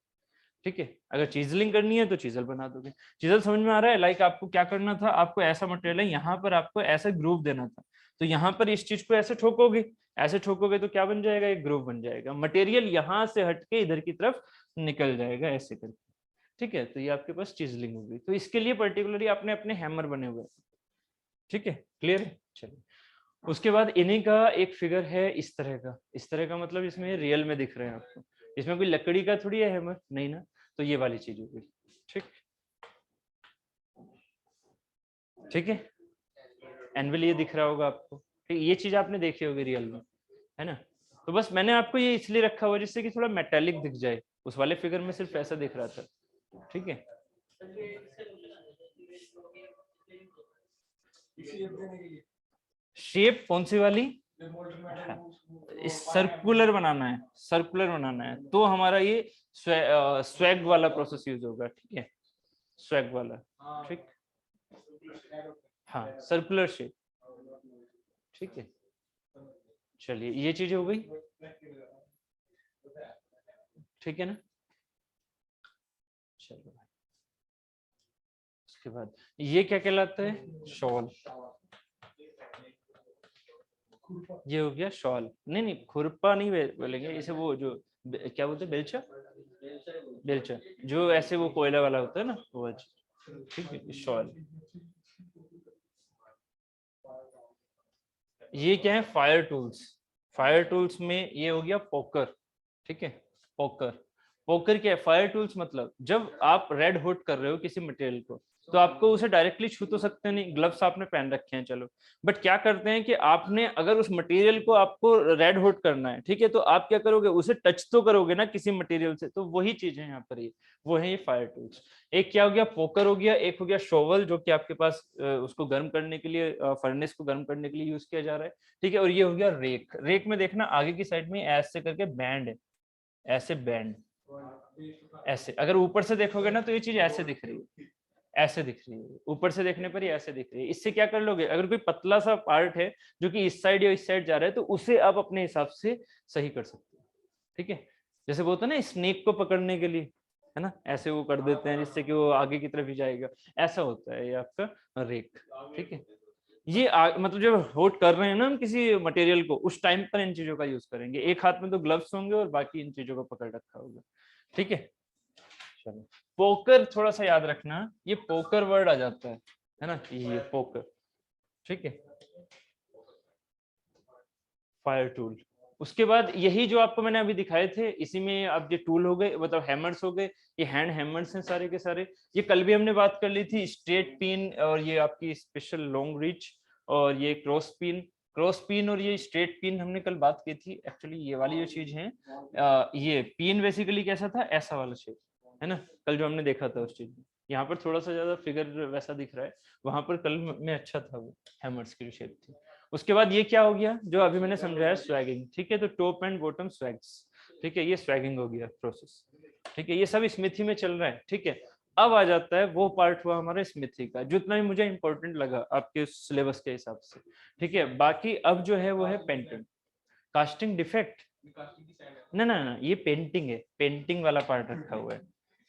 ठीक है, अगर चीजलिंग करनी है तो चीजल बना दोगे। चीजल समझ में आ रहा है, लाइक आपको क्या करना था, आपको ऐसा मटेरियल है, यहाँ पर आपको ऐसा ग्रूव देना था, तो यहाँ पर इस चीज को ऐसे ठोकोगे, ऐसे ठोकोगे तो क्या बन जाएगा, एक ग्रूव बन जाएगा, मटेरियल यहाँ से हटके इधर की तरफ निकल जाएगा ऐसे करके। ठीक है, तो ये आपके पास चीजलिंग होगी, तो इसके लिए पर्टिकुलरली आपने अपने हैमर बने हुए। ठीक है, क्लियर है, चलिए। उसके बाद इन्हीं का एक फिगर है इस तरह का, इस तरह का मतलब इसमें रियल में दिख रहे हैं आपको, इसमें कोई लकड़ी का थोड़ी है हैमर, नहीं ना, तो ये वाली चीज होगी। ठीक, ठीक है, एनविल ये दिख रहा होगा आपको, ठीक, ये चीज आपने देखी होगी रियल में, है ना। तो बस मैंने आपको ये इसलिए रखा हुआ जिससे कि थोड़ा मेटालिक दिख जाए, उस वाले फिगर में सिर्फ ऐसा दिख रहा था, ठीक है। शेप कौन सी वाली, सर्कुलर बनाना है, सर्कुलर बनाना है, तो हमारा ये स्वैग वाला प्रोसेस यूज होगा, ठीक है, स्वैग वाला, ठीक, हाँ सर्कुलर शेप, ठीक है। चलिए ये चीज हो गई, ठीक है ना। चलो उसके बाद ये क्या कहलाता है, शॉल, ये हो गया शॉल, नहीं नहीं खुरपा नहीं बोलेंगे इसे, वो जो क्या बोलते हैं, बेलचा, बेलचा जो ऐसे वो कोयला वाला होता है ना वो, ठीक है शॉल। ये क्या है, फायर टूल्स, फायर टूल्स में ये हो गया पोकर, ठीक है, पोकर, पोकर क्या है, फायर टूल्स मतलब जब आप रेड हॉट कर रहे हो किसी मटेरियल को, तो आपको उसे डायरेक्टली छू तो सकते नहीं, ग्लव्स आपने पहन रखे हैं चलो, बट क्या करते हैं कि आपने अगर उस मटेरियल को आपको रेड हॉट करना है, ठीक है, तो आप क्या करोगे, उसे टच तो करोगे ना किसी मटेरियल से, तो वही चीज है यहाँ पर, ये वो है ये फायर टूल्स। एक क्या हो गया, पोकर हो गया, एक हो गया शोवल जो कि आपके पास उसको गर्म करने के लिए, फर्नेस को गर्म करने के लिए यूज किया जा रहा है, ठीक है, और ये हो गया रेक। रेक में देखना आगे की साइड में ऐसे करके बैंड है, ऐसे बैंड, ऐसे अगर ऊपर से देखोगे ना तो ये चीज ऐसे दिख रही है, ऐसे दिख रही है, ऊपर से देखने पर ही ऐसे दिख रही है। इससे क्या कर लोगे, अगर कोई पतला सा पार्ट है जो कि इस साइड या इस साइड जा रहा है, तो उसे आप अपने हिसाब से सही कर सकते हो, ठीक है। जैसे वो होता है ना स्नेक को पकड़ने के लिए, है ना, ऐसे वो कर देते हैं जिससे कि वो आगे की तरफ ही जाएगा, ऐसा होता है ये आपका रेक, ठीक है। ये मतलब जब होट कर रहे हैं ना हम किसी मटेरियल को, उस टाइम पर इन चीजों का यूज करेंगे, एक हाथ में तो ग्लव्स होंगे और बाकी इन चीजों को पकड़ रखा होगा, ठीक है। चलो पोकर थोड़ा सा याद रखना, ये पोकर वर्ड आ जाता है ना, ये पोकर, ठीक है, फायर टूल। उसके बाद यही जो आपको मैंने अभी दिखाए थे, इसी में अब ये टूल हो गए, मतलब हैमर्स हो गए, ये हैंड हैमर्स हैं सारे के सारे। ये कल भी हमने बात कर ली थी, स्ट्रेट पिन और ये आपकी स्पेशल लॉन्ग रीच, और ये क्रॉस पिन, क्रॉस पिन और ये स्ट्रेट पिन हमने कल बात की थी। एक्चुअली ये वाली जो चीज है, ये पिन बेसिकली कैसा था, ऐसा वाला शेप है ना, कल जो हमने देखा था उस चीज में। यहाँ पर थोड़ा सा ज्यादा फिगर वैसा दिख रहा है, वहां पर कल में अच्छा था वो हैमर्स की जो शेप थी। उसके बाद ये क्या हो गया जो अभी मैंने समझाया, स्वैगिंग, ठीक है, तो टॉप एंड बॉटम स्वैग्स, ठीक है, ये स्वैगिंग हो गया प्रोसेस, ठीक है, ये सब स्मिथी में चल रहा है, ठीक है। अब आ जाता है वो पार्ट हुआ हमारा स्मिथी का, जितना भी मुझे इंपॉर्टेंट लगा आपके सिलेबस के हिसाब से, ठीक है। बाकी अब जो है वो है पेंटिंग, कास्टिंग डिफेक्ट, ना ना ना ये पेंटिंग है, पेंटिंग वाला पार्ट रखा हुआ है,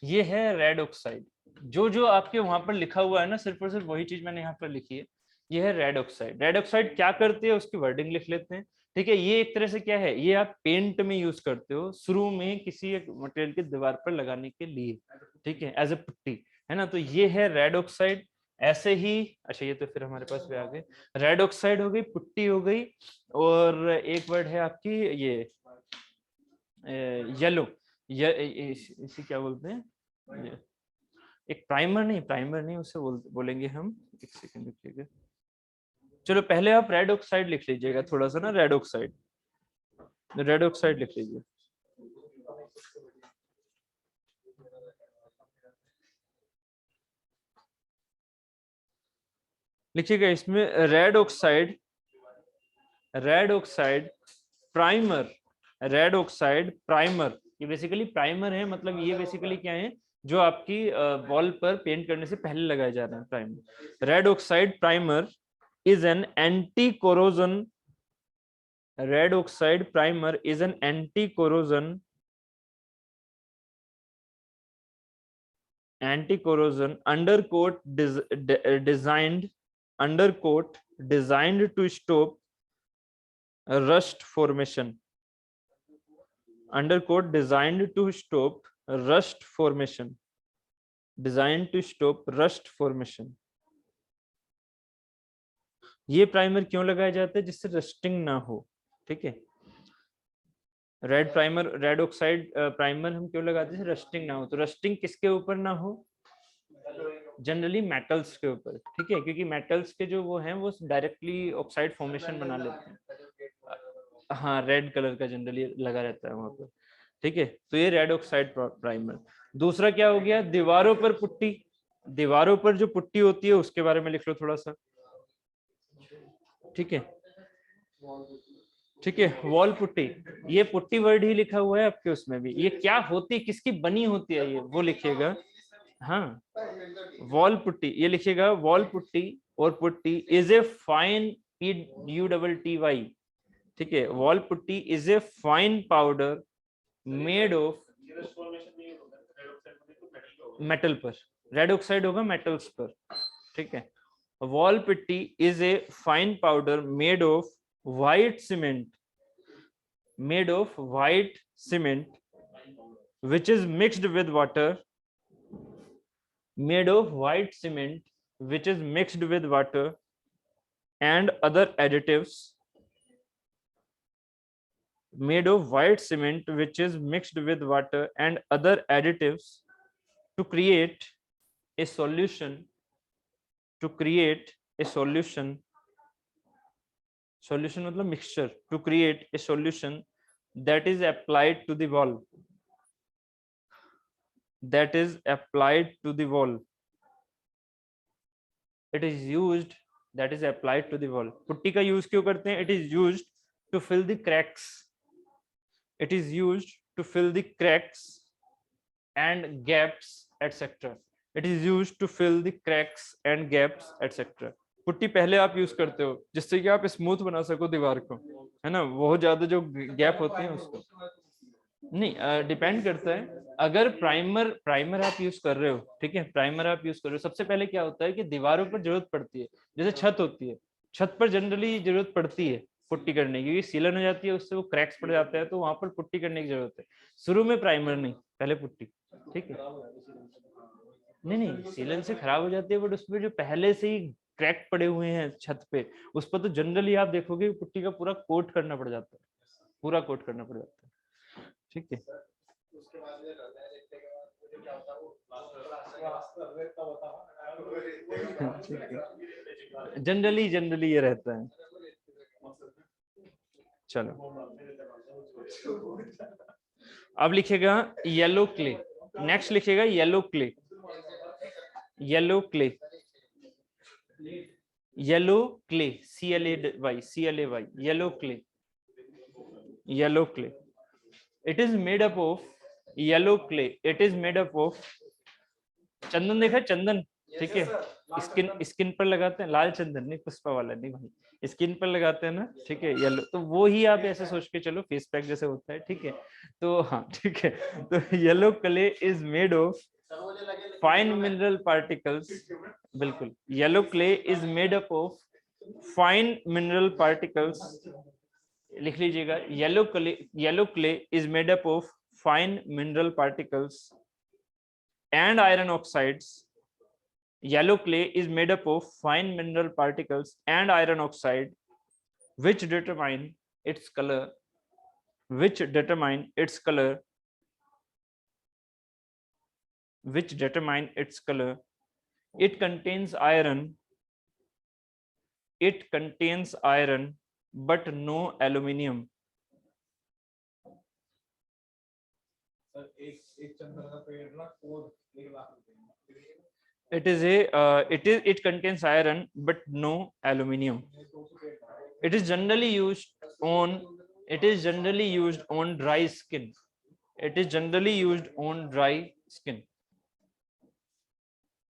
ये है रेड ऑक्साइड। जो जो आपके वहां पर लिखा हुआ है ना, सिर्फ और सिर्फ वही चीज मैंने यहाँ पर लिखी है, ये है रेड ऑक्साइड। रेड ऑक्साइड क्या करती है उसकी वर्डिंग लिख लेते हैं, ठीक है। ये एक तरह से क्या है, ये आप पेंट में यूज करते हो शुरू में किसी एक मटेरियल की दीवार पर लगाने के लिए, ठीक है, एज ए पुट्टी, है ना। तो ये है रेड ऑक्साइड। ऐसे ही, अच्छा ये तो फिर हमारे पास भी आ गए, रेड ऑक्साइड हो गई, पुट्टी हो गई, और एक वर्ड है आपकी ये येलो, इसे क्या बोलते हैं, एक प्राइमर नहीं, प्राइमर नहीं, उसे बोलेंगे हम, एक सेकंड रुकिएगा। चलो पहले आप रेड ऑक्साइड लिख लीजिएगा थोड़ा सा ना, रेड ऑक्साइड, रेड ऑक्साइड लिख लीजिए। लिखिएगा इसमें red oxide, red oxide primer, red oxide primer. ये बेसिकली प्राइमर है, मतलब ये बेसिकली क्या है, जो आपकी वॉल पर पेंट करने से पहले लगाए जा रहे हैं primer. Red oxide primer is an anti-corrosion, red oxide primer is an anti-corrosion undercoat designed, undercoat designed to stop rust formation, undercoat designed to stop rust formation, designed to stop rust formation। ये primer क्यों लगाया जाता है, जिससे rusting ना हो, ठीक है। Red primer, red oxide primer हम क्यों लगाते हैं, रस्टिंग ना हो। तो रस्टिंग किसके ऊपर ना हो, जनरली मेटल्स के ऊपर, ठीक है, क्योंकि मेटल्स के जो वो हैं वो डायरेक्टली ऑक्साइड फॉर्मेशन बना लेते हैं। हाँ, रेड कलर का जनरली लगा रहता है वहां पर, ठीक है। तो ये रेड ऑक्साइड प्राइमर। दूसरा क्या हो गया, दीवारों पर पुट्टी, दीवारों पर जो पुट्टी होती है उसके बारे में लिख लो थोड़ा सा, ठीक है, ठीक है। वॉल पुट्टी, ये पुट्टी वर्ड ही लिखा हुआ है आपके उसमें भी, ये क्या होती है, किसकी बनी होती है ये वो लिखिएगा। हाँ, वॉल पुट्टी ये लिखिएगा, वॉल पुट्टी और putty is a fine PUTTY, ठीक है। Wall putty is a fine powder made of metal पर, रेड ऑक्साइड होगा मेटल्स पर, ठीक है। Wall putty is a fine powder made of white cement, made of white cement which is mixed with water, made of white cement which is mixed with water and other additives, made of white cement which is mixed with water and other additives to create a solution, to create a solution, solution मतलब mixture, to create a solution that is applied to the wall, that is applied to the wall, it is used, that is applied to the wall। Putty का use क्यों करते हैं, it is used to fill the cracks, it is used to fill the cracks and gaps etc, it is used to fill the cracks and gaps etc। Putty पहले आप use करते हो जिससे कि आप स्मूथ बना सको दीवार को, है ना, बहुत ज्यादा जो गैप होते हैं उसको नहीं, डिपेंड करता है। अगर प्राइमर आप यूज कर रहे हो, ठीक है, प्राइमर आप यूज कर रहे हो, सबसे पहले क्या होता है कि दीवारों पर जरूरत पड़ती है, जैसे छत होती है, छत पर जनरली जरूरत पड़ती है पुट्टी करने की, क्योंकि सीलन हो जाती है उससे वो क्रैक्स पड़ जाते हैं, तो वहां पर पुट्टी करने की जरूरत है। शुरू में प्राइमर नहीं, पहले पुट्टी, ठीक है। नहीं नहीं, सीलन से खराब हो जाती है, बट उसमें जो पहले से ही क्रैक पड़े हुए हैं छत पे, उस पर तो जनरली आप देखोगे पुट्टी का पूरा कोट करना पड़ जाता है, पूरा कोट करना पड़ जाता है, ठीक है। जनरली ये रहता है। चलो अब लिखेगा येलो क्ले, नेक्स्ट लिखेगा yellow clay, yellow clay, yellow clay, CLAY, yellow clay, yellow clay, it is made up of, yellow clay it is made up of, चंदन देखा चंदन, ठीक है, स्किन पर लगाते हैं, लाल चंदन नहीं, पुष्पा वाला नहीं भाई, स्किन पर लगाते हैं ना, ठीक है, येलो, तो वो ही आप ऐसे सोच के चलो फेस पैक जैसे होता है, ठीक है। तो हाँ ठीक है, तो yellow clay is made of fine mineral particles, बिल्कुल, yellow clay is made up of fine mineral particles, लिख लीजिएगा, yellow clay is made up of fine mineral particles and iron oxides, yellow clay is made up of fine mineral particles and iron oxide which determine its color, which determine its color, which determine its color, it contains iron, it contains iron but no aluminium। It contains iron but no aluminium। It is generally used on dry skin, it is generally used on dry skin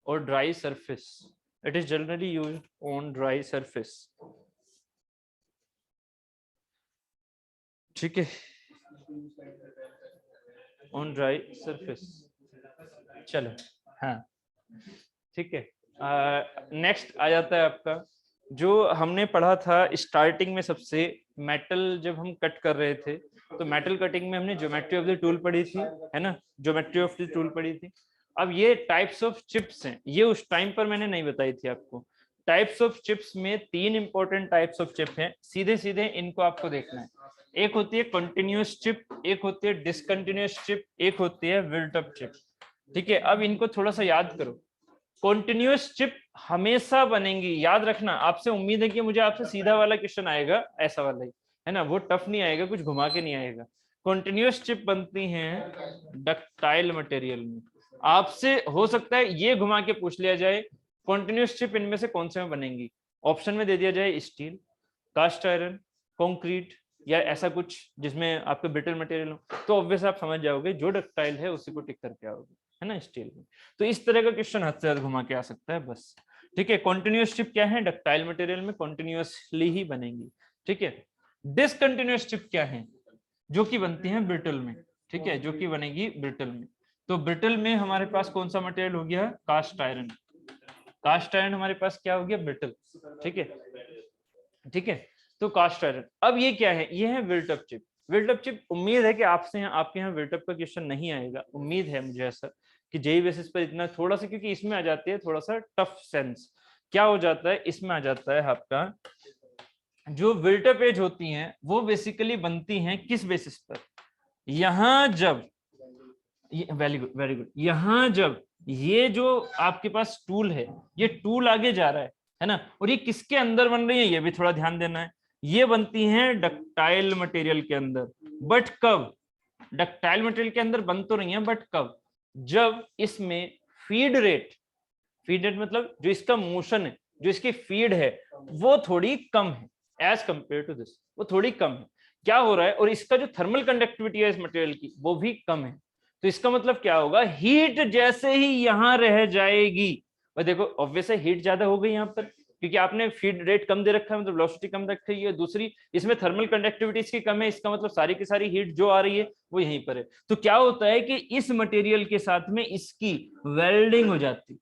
or dry surface, it is generally used on dry surface, ठीक है, on dry surface। चलो हाँ ठीक है, next आ जाता है आपका जो हमने पढ़ा था स्टार्टिंग में, सबसे मेटल जब हम कट कर रहे थे, तो मेटल कटिंग में हमने ज्योमेट्री ऑफ द टूल पढ़ी थी, है ना, ज्योमेट्री ऑफ द टूल पढ़ी थी। अब ये टाइप्स ऑफ चिप्स हैं, ये उस टाइम पर मैंने नहीं बताई थी आपको। टाइप्स ऑफ चिप्स में 3 इंपॉर्टेंट टाइप्स ऑफ चिप हैं, सीधे सीधे इनको आपको देखना है। एक होती है कंटिन्यूअस चिप, एक होती है डिसकंटिन्यूअस चिप, एक होती है बिल्ट अप चिप, ठीक है। अब इनको थोड़ा सा याद करो, कॉन्टिन्यूअस चिप हमेशा बनेंगी, याद रखना। आपसे उम्मीद है कि मुझे आपसे सीधा वाला क्वेश्चन आएगा, ऐसा वाला ही है ना, वो टफ नहीं आएगा, कुछ घुमा के नहीं आएगा। कॉन्टिन्यूअस चिप बनती हैं डक्टाइल मटेरियल में। आपसे हो सकता है ये घुमा के पूछ लिया जाए कॉन्टिन्यूअस चिप इनमें से कौन से में बनेंगी, ऑप्शन में दे दिया जाए स्टील, कास्ट आयरन, कंक्रीट या ऐसा कुछ जिसमें आपके ब्रिटल मटेरियल हो, तो ऑब्वियस आप समझ जाओगे जो डक्टाइल है उसी को टिक करके आओगे, है ना, स्टील में। तो इस तरह का क्वेश्चन हद से ज्यादा घुमा के आ सकता है बस। ठीक है, कॉन्टिन्यूअस चिप क्या है, डक्टाइल मटेरियल में कॉन्टिन्यूअसली ही बनेंगी। ठीक है, डिसकंटिन्यूअस चिप क्या है, जो कि बनती है ब्रिटल में। ठीक है, जो कि बनेगी ब्रिटल में। तो ब्रिटल में हमारे पास कौन सा मटेरियल हो गया, कास्ट आयरन। कास्ट आयरन हमारे पास क्या हो गया, ब्रिटल। ठीक है, ठीक है, तो कास्ट आयरन। अब ये क्या है, ये है built up chip. Built up chip, उम्मीद है कि आपसे आपके यहाँ बिल्ट अप का क्वेश्चन नहीं आएगा, उम्मीद है मुझे ऐसा कि जेई बेसिस पर इतना थोड़ा सा, क्योंकि इसमें आ जाती है थोड़ा सा टफ सेंस। क्या हो जाता है, इसमें आ जाता है आपका जो बिल्ट अप एज होती हैं वो बेसिकली बनती हैं किस बेसिस पर, यहां जब, वेरी गुड वेरी गुड, यहां जब ये जो आपके पास टूल है, ये टूल आगे जा रहा है ना, और ये किसके अंदर बन रही है, ये भी थोड़ा ध्यान देना है। ये बनती हैं डक्टाइल मटेरियल के अंदर, बट कब, डक्टाइल मटेरियल के अंदर बन तो रही है, बट कब, जब इसमें फीड रेट, फीड रेट मतलब जो इसका मोशन है, जो इसकी फीड है वो थोड़ी कम है एज कंपेयर टू दिस, वो थोड़ी कम है। क्या हो रहा है, और इसका जो थर्मल कंडक्टिविटी है इस मटेरियल की वो भी कम है। तो इसका मतलब क्या होगा, हीट जैसे ही यहां रह जाएगी, और देखो ऑब्वियस है हीट ज्यादा हो गई यहाँ पर, क्योंकि आपने फीड रेट कम दे रखा है, मतलब वेलोसिटी कम रखी है, दूसरी इसमें थर्मल कंडक्टिविटी इसकी कम है, इसका मतलब सारी की सारी हीट जो आ रही है वो यहीं पर है। तो क्या होता है कि इस मटेरियल के साथ में इसकी वेल्डिंग हो जाती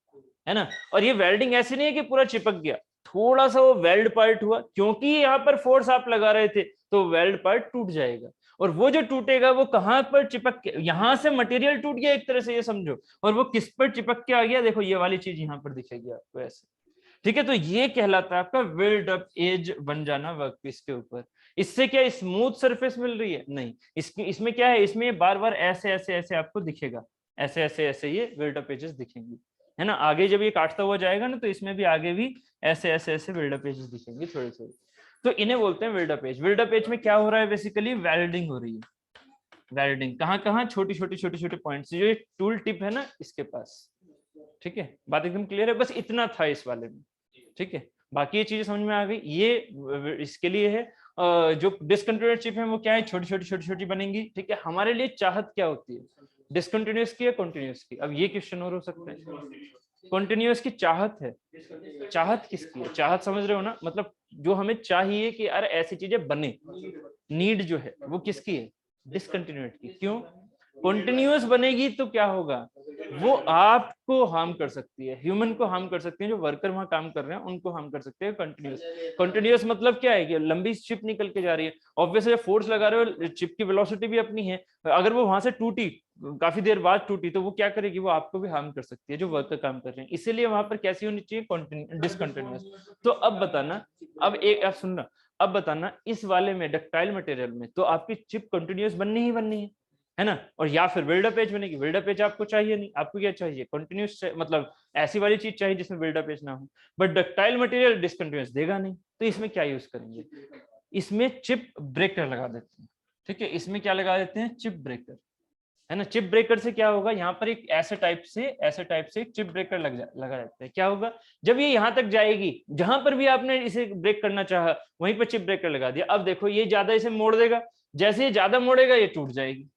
है ना, और ये वेल्डिंग ऐसी नहीं है कि पूरा चिपक गया, थोड़ा सा वो वेल्ड पार्ट हुआ, क्योंकि यहाँ पर फोर्स आप लगा रहे थे तो वेल्ड पार्ट टूट जाएगा, और वो जो टूटेगा वो कहां पर चिपक के, यहां से मटेरियल टूट गया एक तरह से ये समझो, और वो किस पर चिपक के आ गया, देखो ये वाली चीज यहाँ पर दिखेगी आपको ऐसे। ठीक है, तो ये कहलाता है आपका बिल्ड अप एज बन जाना वर्कपीस के ऊपर। इससे क्या स्मूथ सरफेस मिल रही है, नहीं, इसमें क्या है, इसमें बार बार ऐसे ऐसे ऐसे आपको दिखेगा, ऐसे ऐसे ऐसे ये बिल्ड अप एजेस दिखेंगे, है ना। आगे जब ये काटता हुआ जाएगा ना, तो इसमें भी आगे भी ऐसे ऐसे ऐसे बिल्ड अप एजेस दिखेंगे थोड़े थोड़े। तो इन्हें बोलते हैं build up edge. Build up edge में क्या हो रहा है, बेसिकली वेल्डिंग हो रही है। वेल्डिंग कहाँ कहाँ, छोटी छोटी छोटी छोटी पॉइंट्स, जो ये टूल टिप है ना इसके पास। ठीक है, बात एकदम क्लियर है, बस इतना था इस वाले में। ठीक है, बाकी ये चीजें समझ में आ गई, ये इसके लिए है। जो डिसकंटिन्यूअस चिप है वो क्या है, छोटी छोटी छोटी छोटी बनेंगी। ठीक है, हमारे लिए चाहत क्या होती है, डिसकंटिन्यूअस की या कॉन्टिन्यूअस की, अब ये क्वेश्चन और हो सकता है। कॉन्टिन्यूअस की चाहत है, चाहत किसकी है, चाहत समझ रहे हो ना, मतलब जो हमें चाहिए कि यार ऐसी चीजें बने, नीड जो है वो किसकी है, डिसकंटिन्यूटी की। क्यों, कॉन्टिन्यूअस बनेगी तो क्या होगा, वो आपको हार्म कर सकती है, ह्यूमन को हार्म कर सकती है, जो वर्कर वहां काम कर रहे हैं उनको हार्म कर सकते हैं। कंटिन्यूअस, कंटिन्यूअस मतलब क्या है कि लंबी चिप निकल के जा रही है, ऑब्वियसली फोर्स लगा रहे हो, चिप की वेलोसिटी भी अपनी है, अगर वो वहां से टूटी, काफी देर बाद टूटी, तो वो क्या करेगी, वो आपको भी हार्म कर सकती है जो वर्कर काम कर रहे हैं, इसीलिए वहां पर कैसी होनी चाहिए, डिसकंटिन्यूअस। तो अब बताना, अब एक आप सुनना, अब बताना इस वाले में डक्टाइल मटेरियल में तो आपकी चिप कंटिन्यूअस बननी ही बननी है ना, और या फिर बिल्डअप एज बनेगी। बिल्डअप एज आपको चाहिए नहीं, आपको क्या चाहिए, कंटिन्यूअस, मतलब ऐसी वाली चीज चाहिए जिसमें बिल्डअप एज ना हो। बट डक्टाइल मटेरियल डिसकंटिन्यूअस देगा नहीं, तो इसमें क्या यूज करेंगे, इसमें चिप ब्रेकर लगा देते हैं। ठीक है, इसमें क्या लगा देते हैं, चिप ब्रेकर, है ना। चिप ब्रेकर से क्या होगा, यहाँ पर एक ऐसे टाइप से चिप ब्रेकर लगा रहता है। क्या होगा, जब ये यहाँ तक जाएगी, जहां पर भी आपने इसे ब्रेक करना चाहा वहीं पर चिप ब्रेकर लगा दिया। अब देखो ये ज्यादा इसे मोड़ देगा, जैसे ये ज्यादा मोड़ेगा ये टूट जाएगी।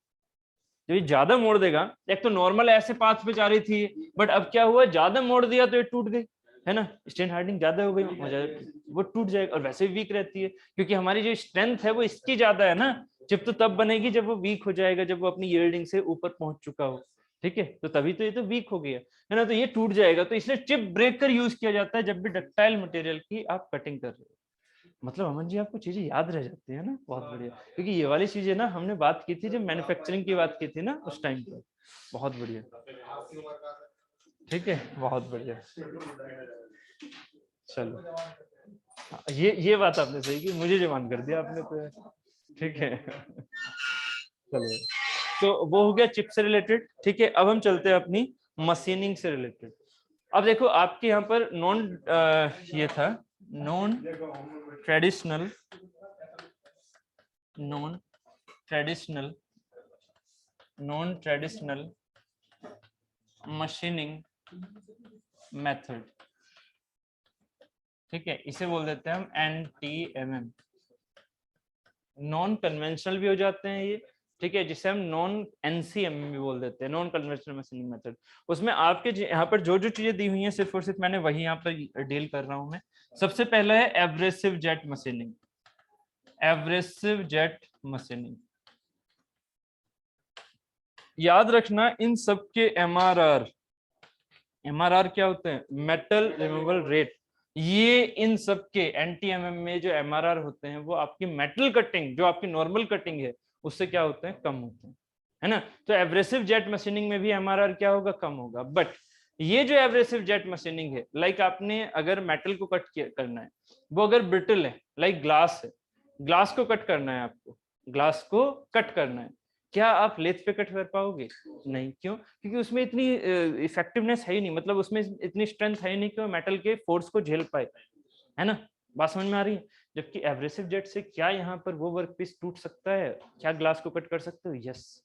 जब ये ज्यादा मोड़ देगा, एक तो नॉर्मल ऐसे पाथ पे जा रही थी, बट अब क्या हुआ, ज्यादा मोड़ दिया तो ये टूट गई, है ना, स्ट्रेन हार्डनिंग ज्यादा हो गई, वो टूट जाएगा। और वैसे भी वीक रहती है, क्योंकि हमारी जो स्ट्रेंथ है वो इसकी ज्यादा है ना। चिप तो तब बनेगी जब वो वीक हो जाएगा, जब वो अपनी यील्डिंग से ऊपर पहुंच चुका हो। ठीक है, तो तभी तो ये तो वीक हो गया, है ना, तो ये टूट जाएगा। तो इसलिए चिप ब्रेकर यूज किया जाता है जब भी डक्टाइल मटेरियल की आप कटिंग कर रहे हो। मतलब अमन जी आपको चीजें याद रह जाती है ना, बहुत बढ़िया। क्योंकि ये वाली चीजें ना हमने बात की थी जब मैन्युफैक्चरिंग की बात की थी ना उस टाइम पर। बहुत बढ़िया, ठीक है, बहुत बढ़िया। चलो, ये बात आपने सही की, मुझे जवान कर दिया आपने तो। ठीक है, चलो, तो वो हो गया चिप से रिलेटेड। ठीक है, अब हम चलते हैं अपनी मशीनिंग से रिलेटेड। अब देखो आपके यहाँ पर ये था नॉन ट्रेडिशनल मशीनिंग मेथड, ठीक है, इसे बोल देते हैं हम NTMM, नॉन कन्वेंशनल भी हो जाते हैं ये, ठीक है, जिसे हम नॉन NCMM भी बोल देते हैं, नॉन कन्वेंशनल मशीनिंग मेथड। उसमें आपके यहाँ पर जो जो चीजें दी हुई हैं सिर्फ और सिर्फ मैंने वही यहाँ पर डील कर रहा हूं मैं। सबसे पहला है abrasive jet machining, abrasive jet machining. याद रखना इन सबके MRR क्या होते हैं, मेटल रिमूवल रेट, ये इन सबके NTMM में जो MRR होते हैं वो आपकी मेटल कटिंग, जो आपकी नॉर्मल कटिंग है उससे क्या होते हैं, कम होते हैं, है ना। तो एब्रेसिव जेट मशीनिंग में भी MRR क्या होगा, कम होगा। बट ये जो एब्रेसिव जेट मशीनिंग है, लाइक आपने अगर मेटल को कट करना है, वो अगर ब्रिटल है, लाइक ग्लास है, ग्लास को कट करना है आपको, ग्लास को कट करना है, क्या आप लेथ पे कट कर पाओगे, नहीं। क्यों? क्योंकि उसमें इतनी इफेक्टिवनेस है ही नहीं, मतलब उसमें इतनी स्ट्रेंथ है ही नहीं कि वो मेटल के फोर्स को झेल पाए, है ना। बात समझ में आ रही है? जबकि एब्रेसिव जेट से क्या यहाँ पर वो वर्क पीस टूट सकता है, क्या ग्लास को कट कर सकते हो, यस।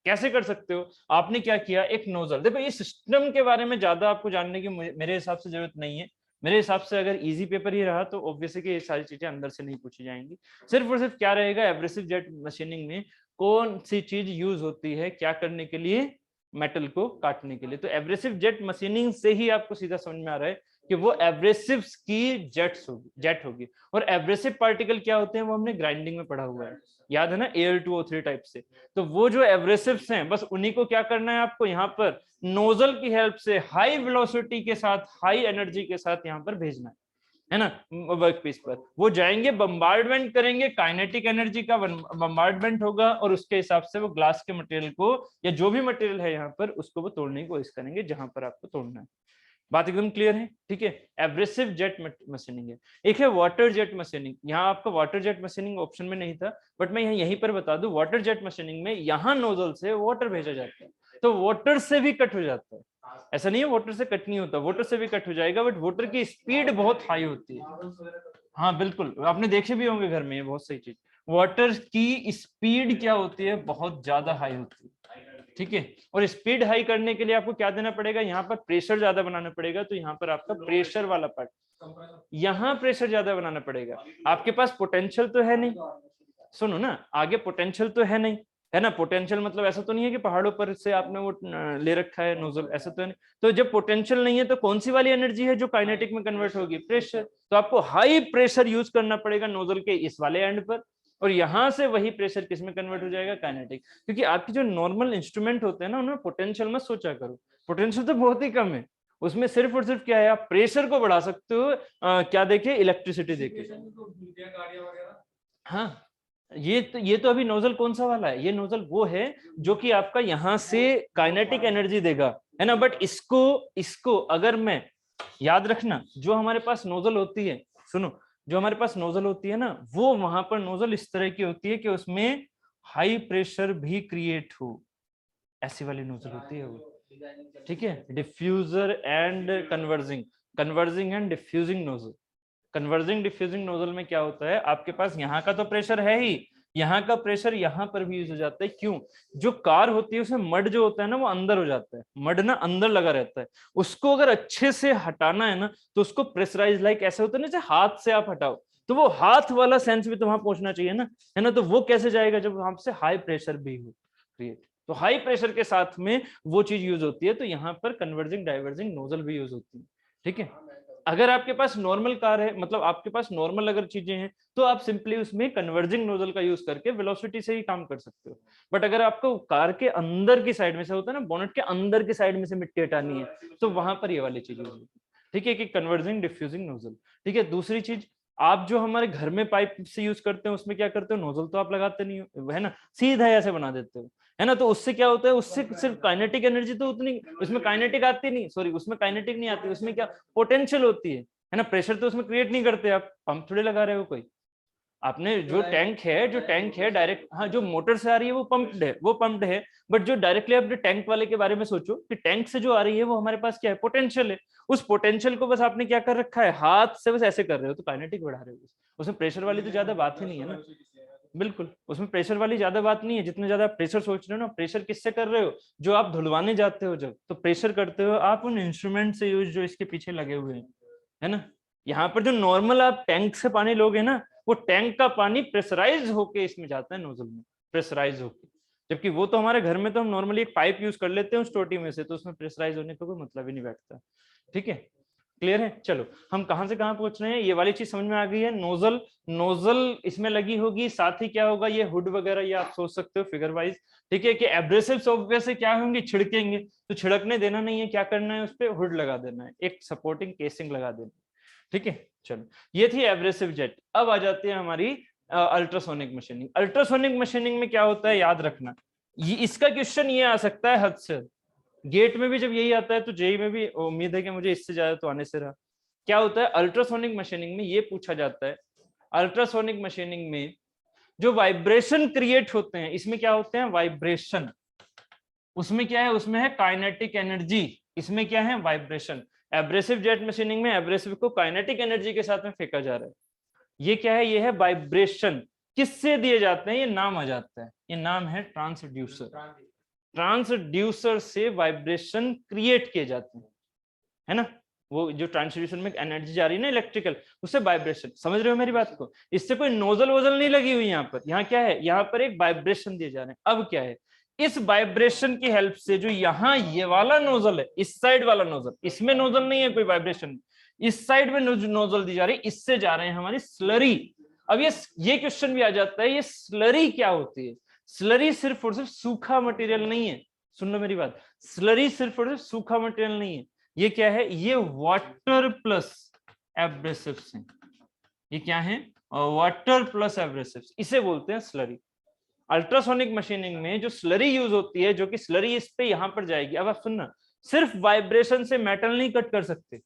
कैसे कर सकते हो? आपने क्या किया, एक नोजल, देखो ये सिस्टम के बारे में ज्यादा आपको जानने की मेरे हिसाब से जरूरत नहीं है। मेरे हिसाब से अगर इजी पेपर ही रहा तो ऑब्वियसली कि ये सारी चीजें अंदर से नहीं पूछी जाएंगी। सिर्फ और सिर्फ क्या रहेगा, एब्रेसिव जेट मशीनिंग में कौन सी चीज यूज होती है, क्या करने के लिए, मेटल को काटने के लिए। तो एब्रेसिव जेट मशीनिंग से ही आपको सीधा समझ में आ रहा है कि वो एब्रेसिव की जेट होगी। और एब्रेसिव पार्टिकल क्या होते हैं वो हमने ग्राइंडिंग में पढ़ा हुआ है, याद है ना, Al2O3 टाइप से। तो वो जो एब्रेसिव्स हैं बस उन्हीं को क्या करना है आपको, यहाँ पर नोजल की हेल्प से हाई वेलोसिटी के साथ, हाई एनर्जी के साथ यहाँ पर भेजना है ना, वर्क पीस पर। वो जाएंगे, बम्बार्डमेंट करेंगे, काइनेटिक एनर्जी का बम्बार्डमेंट होगा, और उसके हिसाब से वो ग्लास के मटेरियल को या जो भी मटेरियल है यहाँ पर उसको वो तोड़ने की कोशिश करेंगे जहां पर आपको तोड़ना है। बात एकदम क्लियर है, ठीक है। एब्रेसिव जेट मशीनिंग है। एक है वाटर जेट मशीनिंग, यहाँ आपका वाटर जेट मशीनिंग ऑप्शन में नहीं था, बट मैं यहीं पर बता दूं, वाटर जेट मशीनिंग में यहाँ नोजल से वाटर भेजा जाता है, तो वाटर से भी कट हो जाता है। ऐसा नहीं है वाटर से कट नहीं होता, वाटर से भी कट हो जाएगा, बट वाटर की स्पीड बहुत हाई होती है। हाँ बिल्कुल, आपने देखे भी होंगे घर में, ये बहुत सही चीज। वाटर की स्पीड क्या होती है, बहुत ज्यादा हाई होती है, ठीक है। और स्पीड हाई करने के लिए आपको क्या देना पड़ेगा, यहाँ पर प्रेशर ज्यादा बनाना पड़ेगा। तो यहाँ पर आपका प्रेशर वाला पार्ट, यहाँ प्रेशर ज्यादा बनाना पड़ेगा। आपके पास पोटेंशियल तो है नहीं, सुनो ना, आगे पोटेंशियल तो है नहीं, है ना। पोटेंशियल मतलब ऐसा तो नहीं है कि पहाड़ों पर से आपने वो ले रखा है नोजल, ऐसा तो नहीं। तो जब पोटेंशियल नहीं है तो कौन सी वाली एनर्जी है जो काइनेटिक में कन्वर्ट होगी, प्रेशर। तो आपको हाई प्रेशर यूज करना पड़ेगा नोजल के इस वाले एंड पर, और यहां से वही प्रेशर किस में कन्वर्ट हो जाएगा, काइनेटिक। क्योंकि आपके जो नॉर्मल इंस्ट्रूमेंट होते हैं ना, उनमें पोटेंशियल मत सोचा करो, पोटेंशियल तो बहुत ही कम है। उसमें सिर्फ और सिर्फ क्या है, आप प्रेशर को बढ़ा सकते हो, क्या देखे, इलेक्ट्रिसिटी देखे। हाँ, ये तो अभी नोजल कौन सा वाला है, ये नोजल वो है जो कि आपका यहां से काइनेटिक एनर्जी देगा, है ना। बट इसको अगर मैं, याद रखना, जो हमारे पास नोजल होती है, सुनो, जो हमारे पास नोजल होती है ना, वो वहां पर नोजल इस तरह की होती है कि उसमें हाई प्रेशर भी क्रिएट हो, ऐसी वाली नोजल होती है वो, ठीक है। Diffuser and converging and diffusing nozzle. Converging diffusing nozzle में क्या होता है, आपके पास यहाँ का तो प्रेशर है ही, यहाँ का प्रेशर यहाँ पर भी यूज हो जाता है। क्यों? जो कार होती है उसमें मड जो होता है ना, वो अंदर हो जाता है, मड ना अंदर लगा रहता है। उसको अगर अच्छे से हटाना है ना, तो उसको प्रेशराइज, लाइक ऐसे होता है ना, जैसे हाथ से आप हटाओ, तो वो हाथ वाला सेंस भी तो वहां पहुंचना चाहिए ना, है ना। तो वो कैसे जाएगा, जब वहां से हाई प्रेशर भी हो क्रिएट। तो हाई प्रेशर के साथ में वो चीज यूज होती है, तो यहाँ पर कन्वर्जिंग डाइवर्जिंग नोजल भी यूज होती है, ठीक है। अगर आपके पास नॉर्मल कार है, मतलब आपके पास नॉर्मल अगर चीजें हैं, तो आप सिंपली उसमें कन्वर्जिंग नोजल का यूज करके वेलोसिटी से ही काम कर सकते हो। बट अगर आपको कार के अंदर की साइड में से होता है ना, बोनेट के अंदर की साइड में से मिट्टी हटानी है, तो वहां पर ये वाली चीज यूज होती है, ठीक है, कि कन्वर्जिंग डिफ्यूजिंग नोजल। ठीक है, दूसरी चीज, आप जो हमारे घर में पाइप से यूज करते हैं उसमें क्या करते हो, नोजल तो आप लगाते नहीं हो, है ना, सीधा ऐसे बना देते हो, है ना। तो उससे क्या होता है, उससे सिर्फ काइनेटिक एनर्जी तो उतनी, उसमें काइनेटिक आती नहीं, सॉरी, उसमें काइनेटिक नहीं आती, उसमें क्या पोटेंशियल होती है ना। प्रेशर तो उसमें क्रिएट नहीं करते आप, पंप थोड़े लगा रहे हो कोई, आपने जो टैंक है डायरेक्ट, हाँ जो मोटर से आ रही है वो पंप्ड है, बट जो डायरेक्टली अपने टैंक वाले के बारे में सोचो कि टैंक से जो आ रही है वो हमारे पास क्या है, पोटेंशियल है। उस पोटेंशियल को बस आपने क्या कर रखा है, हाथ से बस ऐसे कर रहे हो तो काइनेटिक बढ़ा रहे हो, उसमें प्रेशर वाली तो ज्यादा बात ही नहीं है ना। बिल्कुल, उसमें प्रेशर वाली ज्यादा बात नहीं है, जितना ज्यादा प्रेशर सोच रहे हो ना, प्रेशर किससे कर रहे हो, जो आप धुलवाने जाते हो जब, तो प्रेशर करते हो आप उन इंस्ट्रूमेंट से यूज जो इसके पीछे लगे हुए हैं, है ना। यहाँ पर जो नॉर्मल आप टैंक से पानी लोगे ना, वो टैंक का पानी प्रेशराइज होके इसमें जाता है नोजल में, प्रेशराइज होके, जबकि वो तो हमारे घर में तो हम नॉर्मली एक पाइप यूज कर लेते हैं उस टोटी में से, तो उसमें प्रेशराइज होने का कोई मतलब ही नहीं बैठता। ठीक है, क्लियर है। चलो हम कहां से कहां पहुंच रहे हैं, ये वाली चीज समझ में आ गई है। नोजल, नोजल इसमें लगी होगी, साथ ही क्या होगा, ये हुड वगैरह ये आप सोच सकते हो फिगर वाइज। ठीक है, कि एब्रेसिव सॉफ्टवेयर से क्या होंगे, छिड़केंगे, तो छिड़कने देना नहीं है, क्या करना है, उस पर हुड लगा देना है, एक सपोर्टिंग केसिंग लगा देना। ठीक है, चलो ये थी एब्रेसिव जेट। अब आ जाती है हमारी अल्ट्रासोनिक मशीनिंग। अल्ट्रासोनिक मशीनिंग में क्या होता है, याद रखना, ये इसका क्वेश्चन ये आ सकता है हद से, गेट में भी जब यही आता है तो जेई में भी उम्मीद है कि मुझे इससे ज्यादा तो आने से रहा। क्या होता है अल्ट्रासोनिक मशीनिंग में, ये पूछा जाता है अल्ट्रासोनिक मशीनिंग में जो वाइब्रेशन क्रिएट होते हैं, इसमें क्या होते हैं वाइब्रेशन, उसमें क्या है, उसमें है काइनेटिक एनर्जी, इसमें क्या है वाइब्रेशन। एब्रेसिव जेट मशीनिंग में एब्रेसिव को काइनेटिक एनर्जी के साथ में फेंका जा रहा है, ये क्या है, ये है वाइब्रेशन। किससे दिए जाते हैं, ये नाम आ जाता है, ये नाम है ट्रांसड्यूसर। ट्रांसड्यूसर से वाइब्रेशन क्रिएट किए जाते हैं, है ना। वो जो ट्रांसड्यूसर में एनर्जी जा रही है ना इलेक्ट्रिकल, उससे वाइब्रेशन, समझ रहे हो मेरी बात को। इससे कोई नोजल वोजल नहीं लगी हुई यहाँ पर, यहाँ क्या है, यहाँ पर एक वाइब्रेशन दिए जा रहे हैं। अब क्या है, इस वाइब्रेशन की हेल्प से जो यहाँ ये वाला नोजल है, इस साइड वाला नोजल, इसमें नोजल नहीं है कोई वाइब्रेशन, इस साइड में नोजल दी जा रही है, इससे जा रहे हैं हमारी स्लरी। अब ये क्वेश्चन भी आ जाता है, ये स्लरी क्या होती है। स्लरी सिर्फ और सिर्फ सूखा मटेरियल नहीं है, सुन लो मेरी बात, स्लरी सिर्फ और सिर्फ सूखा मटेरियल नहीं है, ये क्या है, ये वाटर प्लस एब्रेसिव्स हैं। ये क्या है, वाटर प्लस एब्रेसिव्स, इसे बोलते हैं स्लरी। अल्ट्रासोनिक मशीनिंग में जो स्लरी यूज होती है, जो कि स्लरी इस पे यहां पर जाएगी। अब आप सुनना, सिर्फ वाइब्रेशन से मेटल नहीं कट कर सकते,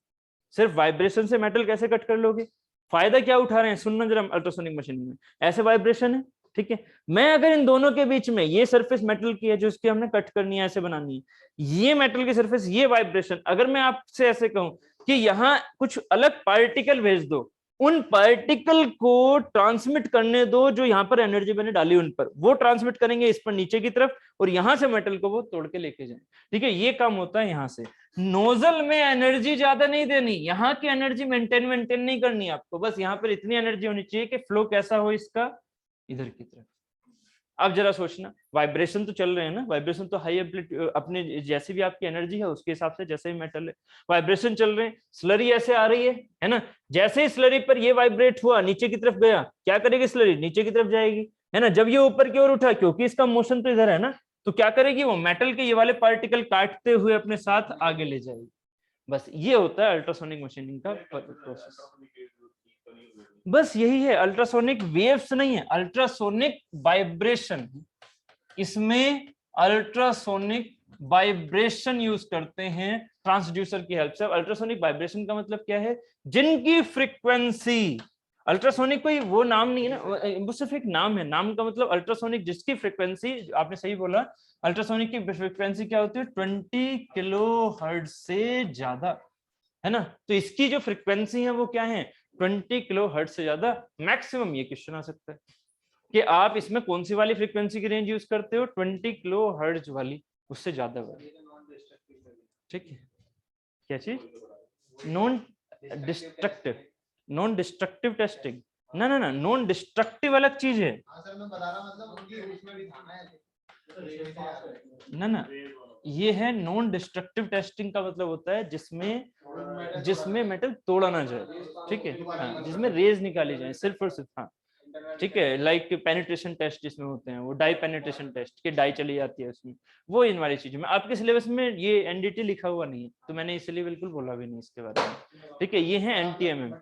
सिर्फ वाइब्रेशन से मेटल कैसे कट कर लोगे, फायदा क्या उठा रहे हैं, सुनना जरा। अल्ट्रासोनिक मशीनिंग में ऐसे वाइब्रेशन है, ठीक है, मैं अगर इन दोनों के बीच में, ये सरफेस मेटल की है जो इसकी हमने कट करनी है, ऐसे बनानी है, ये मेटल की सरफेस, ये वाइब्रेशन, अगर मैं आपसे ऐसे कहूं कि यहाँ कुछ अलग पार्टिकल भेज दो, उन पार्टिकल को ट्रांसमिट करने दो जो यहाँ पर एनर्जी मैंने डाली उन पर, वो ट्रांसमिट करेंगे इस पर नीचे की तरफ, और यहां से मेटल को वो तोड़ के लेके जाए। ठीक है, ये काम होता है यहाँ से। नोजल में एनर्जी ज्यादा नहीं देनी, यहाँ की एनर्जी मेंटेन नहीं करनी आपको, बस यहाँ पर इतनी एनर्जी होनी चाहिए कि फ्लो कैसा हो इसका, इधर की तरफ। अब जरा सोचना, वाइब्रेशन तो चल रहे हैं ना, वाइब्रेशन तो हाई एम्पलीट्यूड, अपने जैसे भी आपकी एनर्जी है उसके हिसाब से, जैसे भी मेटल है वाइब्रेशन चल रहे हैं, स्लरी ऐसे आ रही है ना, जैसे ही स्लरी पर ये वाइब्रेट हुआ, नीचे की तरफ गया, क्या करेगी स्लरी, नीचे की तरफ जाएगी, है ना। जब ये ऊपर की ओर उठा, क्योंकि इसका मोशन तो इधर है ना, तो क्या करेगी, वो मेटल के ये वाले पार्टिकल काटते हुए अपने साथ आगे ले जाएगी। बस ये होता है अल्ट्रासोनिक मशीनिंग का प्रोसेस। बस यही है, अल्ट्रासोनिक वेव्स नहीं है, अल्ट्रासोनिक वाइब्रेशन। इसमें अल्ट्रासोनिक वाइब्रेशन यूज करते हैं ट्रांसड्यूसर की हेल्प से। अल्ट्रासोनिक वाइब्रेशन का मतलब क्या है, जिनकी फ्रीक्वेंसी, अल्ट्रासोनिक कोई वो नाम नहीं है ना, वो सिर्फ एक नाम है, नाम का मतलब अल्ट्रासोनिक जिसकी फ्रीक्वेंसी, आपने सही बोला, अल्ट्रासोनिक की फ्रीक्वेंसी क्या होती है, 20 किलो हर्ट्ज से ज्यादा, है ना। तो इसकी जो फ्रीक्वेंसी है वो क्या है, 20 किलो हर्ट्ज से ज्यादा मैक्सिमम। ये क्वेश्चन आ सकता है कि आप इसमें कौन सी वाली फ्रीक्वेंसी की रेंज यूज करते हो, 20 किलो हर्ट्ज वाली, उससे ज्यादा वाली। ठीक है, क्या चीज, non destructive, non destructive testing, ना ना ना, नॉन डिस्ट्रक्टिव अलग चीज है ना ना, ये है नॉन डिस्ट्रक्टिव टेस्टिंग का मतलब होता है जिसमें मेटल तोड़ा ना जाए, ठीक है, हाँ, जिसमें रेज निकाली जाए सिर्फ और सिर्फ, हाँ ठीक है, लाइक पेनिट्रेशन टेस्ट जिसमें होते हैं, वो डाई पेनिट्रेशन टेस्ट के डाई चली जाती है उसमें, वो इन वाली चीजें में। आपके सिलेबस में ये एनडीटी लिखा हुआ नहीं है, तो मैंने इसलिए बिल्कुल बोला भी नहीं इसके बारे में, ठीक है। ये है एनटीएमएम।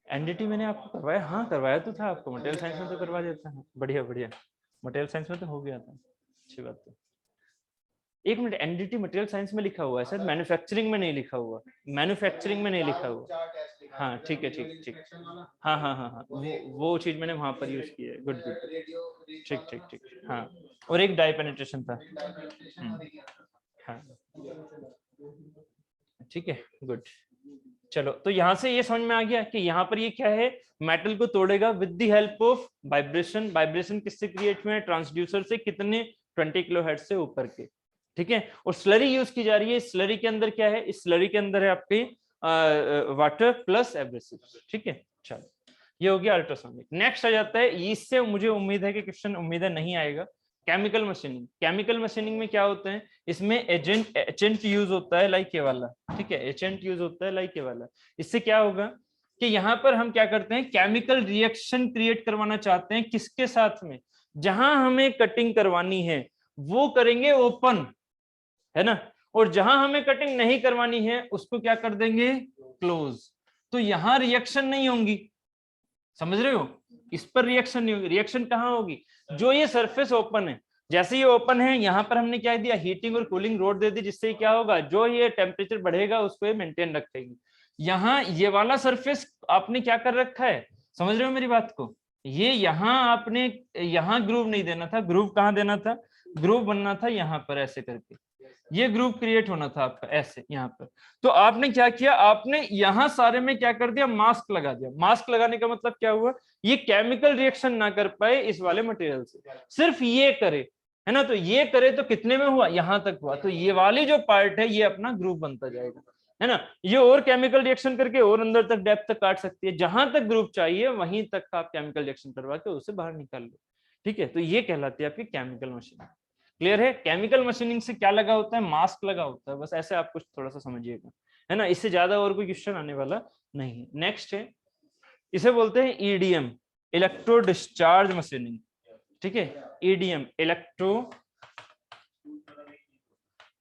एनडीटी मैंने आपको करवाया, हाँ करवाया तो था आपको, मटेरियल साइंस में तो करवा देता है, बढ़िया बढ़िया, मटेरियल साइंस में तो हो गया था, अच्छी बात है। एक मिनट, एनडीटी मटेरियल साइंस में लिखा हुआ है सर, मैन्युफैक्चरिंग में नहीं लिखा हुआ, मैन्युफैक्चरिंग में नहीं लिखा हुआ, हाँ ठीक है, ठीक ठीक, हाँ हाँ हाँ हाँ, वो चीज मैंने वहां पर यूज की है। गुड गुड, ठीक ठीक ठीक, हाँ। और एक डाई पेनिट्रेशन था। हाँ ठीक है, गुड। चलो, तो यहां से ये समझ में आ गया कि यहाँ पर ये क्या है, मेटल को तोड़ेगा with the help of vibration. Vibration किससे क्रिएट हुए हैं, ट्रांसड्यूसर से, कितने 20 किलोहर्ट्ज से ऊपर के, ठीक है। और स्लरी यूज की जा रही है। स्लरी के अंदर क्या है, इस स्लरी के अंदर है आपके वाटर प्लस एब्रेसिव, ठीक है। चलो, ये हो गया अल्ट्रासोनिक। नेक्स्ट आ जाता है, इससे मुझे उम्मीद है कि क्वेश्चन, उम्मीद है नहीं आएगा, केमिकल मशीनिंग। केमिकल मशीनिंग में क्या होता है, इसमें एजेंट यूज होता है, लाइक ये वाला, ठीक है, एजेंट यूज होता है लाइक ये वाला। इससे क्या होगा कि यहाँ पर हम क्या करते हैं, केमिकल रिएक्शन क्रिएट करवाना चाहते हैं, किसके साथ में, जहां हमें कटिंग करवानी है वो करेंगे ओपन, है ना, और जहां हमें कटिंग नहीं करवानी है उसको क्या कर देंगे, क्लोज। तो यहां रिएक्शन नहीं होंगी, समझ रहे हो, इस पर रिएक्शन नहीं होगी। रिएक्शन कहाँ होगी, जो ये सरफेस ओपन है, जैसे ये ओपन है, यहाँ पर हमने क्या दिया, हीटिंग और कूलिंग रोड दे दी, जिससे क्या होगा, जो ये टेम्परेचर बढ़ेगा उसको ये मेंटेन रखेगी। यहाँ ये वाला सरफेस आपने क्या कर रखा है, समझ रहे हो मेरी बात को, ये यहाँ आपने यहाँ ग्रूव नहीं देना था, ग्रूव कहाँ देना था, ग्रूव बनना था यहाँ पर ऐसे करके, ये ग्रुप क्रिएट होना था आपका ऐसे यहाँ पर। तो आपने क्या किया, आपने यहाँ सारे में क्या कर दिया, मास्क लगा दिया। मास्क लगाने का मतलब क्या हुआ, ये केमिकल रिएक्शन ना कर पाए इस वाले मटेरियल से, सिर्फ ये करे, है ना। तो ये करे तो कितने में हुआ, यहाँ तक हुआ, तो ये वाली जो पार्ट है ये अपना ग्रुप बनता जाएगा, है ना। ये और केमिकल रिएक्शन करके और अंदर तक डेप्थ तक काट सकती है, जहां तक ग्रुप चाहिए वहीं तक आप केमिकल रिएक्शन करवा के उसे बाहर निकाल लो, ठीक है। तो ये कहलाती है आपकी केमिकल मशीनिंग। क्लियर है, केमिकल मशीनिंग से क्या लगा होता है, मास्क लगा होता है, बस ऐसे आप कुछ थोड़ा सा समझिएगा, है ना। इससे ज्यादा और कोई क्वेश्चन आने वाला नहीं। नेक्स्ट है, इसे बोलते हैं ईडीएम, इलेक्ट्रो डिस्चार्ज मशीनिंग, ठीक है। EDM, electro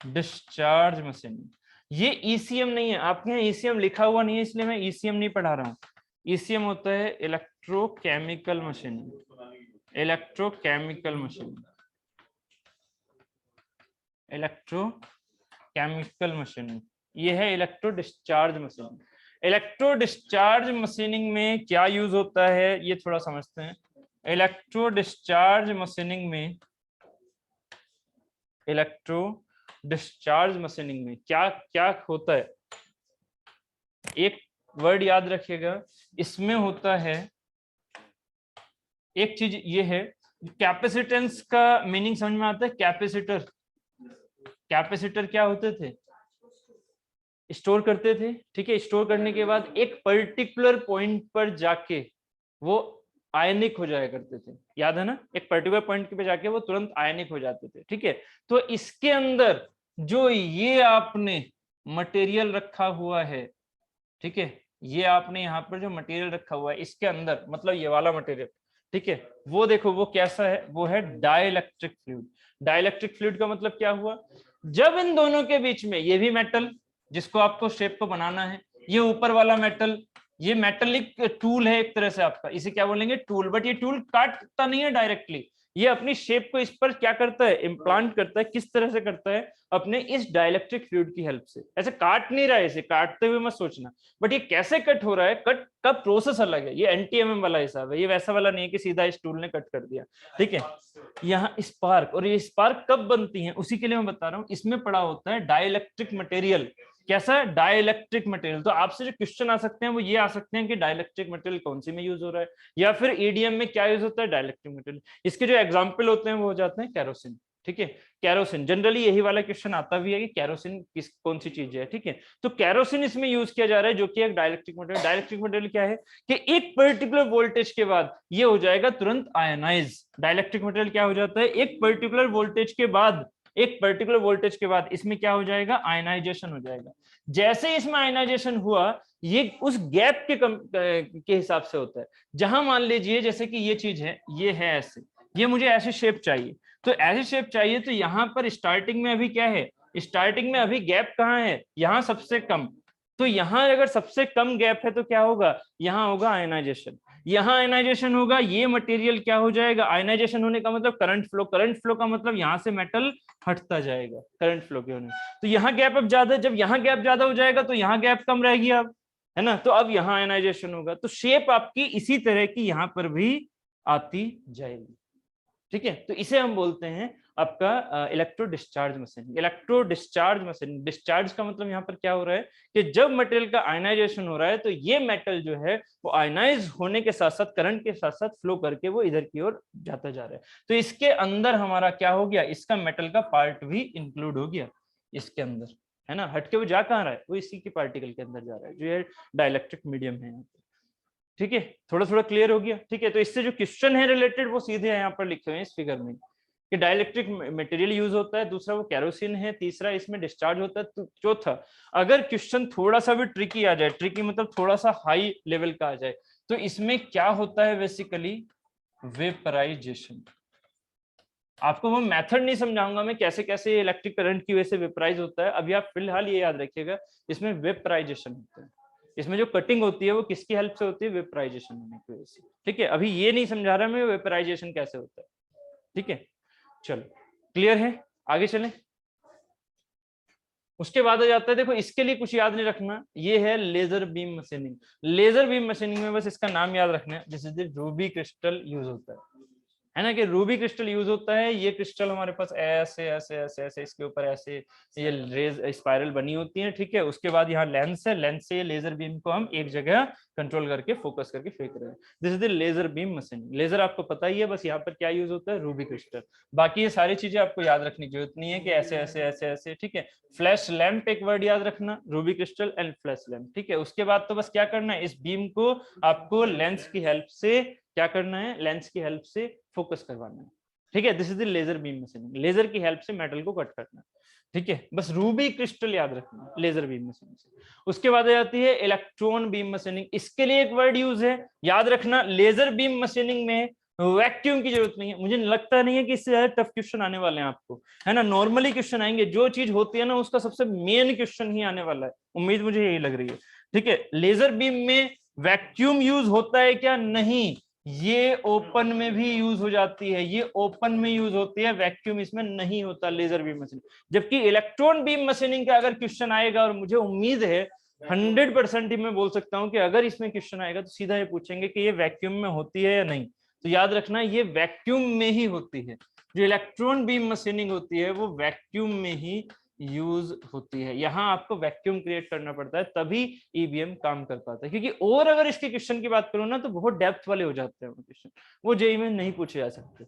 discharge machining. ये ईसीएम नहीं है, आपके यहाँ ईसीएम लिखा हुआ नहीं है इसलिए मैं ईसीएम नहीं पढ़ा रहा हूँ। ईसीएम होता है electrochemical machining, electrochemical machining, electrochemical machining, ये है electro discharge machining. Electro discharge machining में क्या यूज होता है ये थोड़ा समझते हैं। इलेक्ट्रो डिस्चार्ज मशीनिंग में, इलेक्ट्रो डिस्चार्ज मशीनिंग में क्या क्या होता है, एक वर्ड याद रखिएगा, इसमें होता है, एक चीज ये है, कैपेसिटेंस का मीनिंग समझ में आता है, कैपेसिटर, कैपेसिटर क्या होते थे, स्टोर करते थे, ठीक है। स्टोर करने के बाद एक पर्टिकुलर पॉइंट पर जाके वो आयनिक हो जाया करते थे, याद है ना, एक पर्टिकुलर पॉइंट पे जाके वो तुरंत आयनिक हो जाते थे, ठीक है। तो इसके अंदर जो ये आपने मटेरियल रखा हुआ है, ठीक है, ये आपने यहाँ पर जो मटेरियल रखा हुआ है इसके अंदर, मतलब ये वाला मटेरियल, ठीक है, वो देखो वो कैसा है, वो है डाइलेक्ट्रिक फ्लूइड। डाइलेक्ट्रिक फ्लूइड का मतलब क्या हुआ, जब इन दोनों के बीच में, ये भी मेटल जिसको आपको शेप को बनाना है, ये ऊपर वाला मेटल, ये मेटलिक टूल है एक तरह से आपका, इसे क्या बोलेंगे, टूल, बट ये टूल काटता नहीं है डायरेक्टली, ये अपनी शेप को इस पर क्या करता है, इम्प्लांट करता है। किस तरह से करता है, अपने इस डाइलेक्ट्रिक फ्लूइड की हेल्प से। ऐसे काट नहीं रहा है, इसे काटते हुए मत सोचना, बट ये कैसे कट हो रहा है, कट का प्रोसेस अलग है, ये एनटीएमएम वाला हिसाब है, ये वैसा वाला नहीं है कि सीधा इस टूल ने कट कर दिया, ठीक है। यहाँ स्पार्क, और ये स्पार्क कब बनती है उसी के लिए मैं बता रहा हूँ, इसमें पड़ा होता है डाइलेक्ट्रिक मटेरियल। कैसा, डाइलेक्ट्रिक मटेरियल। तो आपसे जो क्वेश्चन आ सकते हैं वो ये आ सकते हैं कि डाइलेक्ट्रिक मटेरियल कौन सी में यूज हो रहा है, या फिर ईडीएम में क्या यूज होता है, डाइलेक्ट्रिक मटेरियल। इसके जो एग्जांपल होते हैं वो हो जाते हैं कैरोसिन, ठीक है। कैरोसिन जनरली यही वाला क्वेश्चन आता भी है कि कैरोसिन किस कौन सी चीज है, ठीक है। तो कैरोसिन इसमें यूज किया जा रहा है, जो कि एक डाइलेक्ट्रिक मटेरियल। डाइलेक्ट्रिक मटेरियल क्या है कि एक पर्टिकुलर वोल्टेज के बाद ये हो जाएगा तुरंत आयनाइज। डाइलेक्ट्रिक मटेरियल क्या हो जाता है, एक पर्टिकुलर वोल्टेज के बाद, एक पर्टिकुलर वोल्टेज के बाद इसमें क्या हो जाएगा, आयनाइजेशन हो जाएगा। जैसे इसमें आयनाइजेशन हुआ, ये उस गैप के हिसाब से होता है। जहां मान लीजिए जैसे कि ये चीज है, ये है ऐसे, ये मुझे ऐसे शेप चाहिए, तो ऐसी शेप चाहिए, तो यहाँ पर स्टार्टिंग में अभी क्या है, स्टार्टिंग में अभी गैप कहाँ है, यहाँ सबसे कम। तो यहाँ अगर सबसे कम गैप है तो क्या होगा, यहाँ होगा आयनाइजेशन। यहाँ आयनाइजेशन होगा, ये मटेरियल क्या हो जाएगा, आयनाइजेशन होने का मतलब करंट फ्लो, करंट फ्लो का मतलब यहाँ से मेटल हटता जाएगा करंट फ्लो के होने। तो यहाँ गैप अब ज्यादा, जब यहाँ गैप ज्यादा हो जाएगा तो यहाँ गैप कम रहेगी अब, है ना। तो अब यहाँ आयनाइजेशन होगा, तो शेप आपकी इसी तरह की यहाँ पर भी आती जाएगी, ठीक है। तो इसे हम बोलते हैं आपका electro discharge machining. Electro discharge machining, discharge का मतलब यहाँ पर क्या हो रहा है कि जब मटेरियल का आयनाइजेशन हो रहा है तो ये मेटल जो है वो आयनाइज होने के साथ साथ करंट के साथ साथ फ्लो करके वो इधर की ओर जाता जा रहा है। तो इसके अंदर हमारा क्या हो गया, इसका मेटल का पार्ट भी इंक्लूड हो गया इसके अंदर, है ना। हटके वो जा कहाँ रहा है, वो इसी की पार्टिकल के अंदर जा रहा है, जो ये डाइलेक्ट्रिक मीडियम है यहाँ पे, ठीक है। थोड़ा थोड़ा क्लियर हो गया, ठीक है। तो इससे जो क्वेश्चन है रिलेटेड वो सीधे यहाँ पर लिखे हुए हैं इस फिगर में, कि डाइलेक्ट्रिक मटेरियल यूज होता है, दूसरा वो केरोसिन है, तीसरा इसमें डिस्चार्ज होता है, तो चौथा अगर क्वेश्चन थोड़ा सा भी ट्रिकी आ जाए, ट्रिकी मतलब थोड़ा सा हाई लेवल का आ जाए, तो इसमें क्या होता है बेसिकली वेपराइजेशन। आपको वो मेथड नहीं समझाऊंगा मैं कैसे कैसे इलेक्ट्रिक करंट की वजह से वेपराइज होता है, अभी आप फिलहाल ये याद रखिएगा इसमें वेपराइजेशन होता है। इसमें जो कटिंग होती है वो किसकी हेल्प से होती है, वेपराइजेशन होने की वजह से, ठीक है। अभी ये नहीं समझा रहा मैं वेपराइजेशन कैसे होता है, ठीक है। चलो क्लियर है, आगे चलें। उसके बाद आ जाता है, देखो इसके लिए कुछ याद नहीं रखना, ये है laser beam machining. Laser beam machining में बस इसका नाम याद रखना है, जिस रूबी क्रिस्टल यूज होता है ना, कि रूबी क्रिस्टल यूज होता है। ये क्रिस्टल हमारे पास ऐसे ऐसे ऐसे ऐसे इसके ऊपर ऐसे ये रेज स्पाइरल बनी होती है, ठीक है। उसके बाद यहाँ लेंस है, लेंस से लेजर बीम को हम एक जगह कंट्रोल करके फोकस करके फेंक रहे हैं। This is the laser beam machining. Laser आपको पता ही है, बस यहाँ पर क्या यूज होता है, रूबी क्रिस्टल। बाकी ये सारी चीजें आपको याद रखने की जरूरत नहीं है कि ऐसे ऐसे ऐसे ऐसे, ठीक है। फ्लैश लैंप एक वर्ड याद रखना, Ruby crystal and flash lamp, ठीक है। उसके बाद तो बस क्या करना है, इस बीम को आपको लेंस की हेल्प से क्या करना है, लेंस की हेल्प से फोकस करवाना है, ठीक है। This is the laser beam machining, laser की हेल्प से मेटल को कट करना, ठीक है। बस रूबी क्रिस्टल याद रखना लेजर बीम मशीनिंग से। उसके बाद आ जाती है इलेक्ट्रॉन बीम मशीनिंग। इसके लिए एक वर्ड यूज है, याद रखना, लेजर बीम मशीनिंग में वैक्यूम की जरूरत नहीं है। मुझे लगता नहीं है कि इससे ज्यादा टफ क्वेश्चन आने वाले हैं आपको, है ना। नॉर्मली क्वेश्चन आएंगे, जो चीज होती है ना उसका सबसे मेन क्वेश्चन ही आने वाला है, उम्मीद मुझे यही लग रही है, ठीक है। लेजर बीम में वैक्यूम यूज होता है क्या, नहीं, ये ओपन में भी यूज हो जाती है, ये ओपन में यूज होती है, वैक्यूम इसमें नहीं होता लेजर बीम मशीनिंग। जबकि इलेक्ट्रॉन बीम मशीनिंग का अगर क्वेश्चन आएगा, और मुझे उम्मीद है 100% ही मैं बोल सकता हूं कि अगर इसमें क्वेश्चन आएगा तो सीधा ये पूछेंगे कि ये वैक्यूम में होती है या नहीं। तो याद रखना ये वैक्यूम में ही होती है, जो इलेक्ट्रॉन बीम मशीनिंग होती है वो वैक्यूम में ही यूज होती है। यहाँ आपको वैक्यूम क्रिएट करना पड़ता है, तभी ईबीएम काम कर पाता है। क्योंकि और अगर इसके क्वेश्चन की बात करूं ना तो बहुत डेप्थ वाले हो जाते हैं वो क्वेश्चन, वो जेईई में नहीं पूछे जा सकते,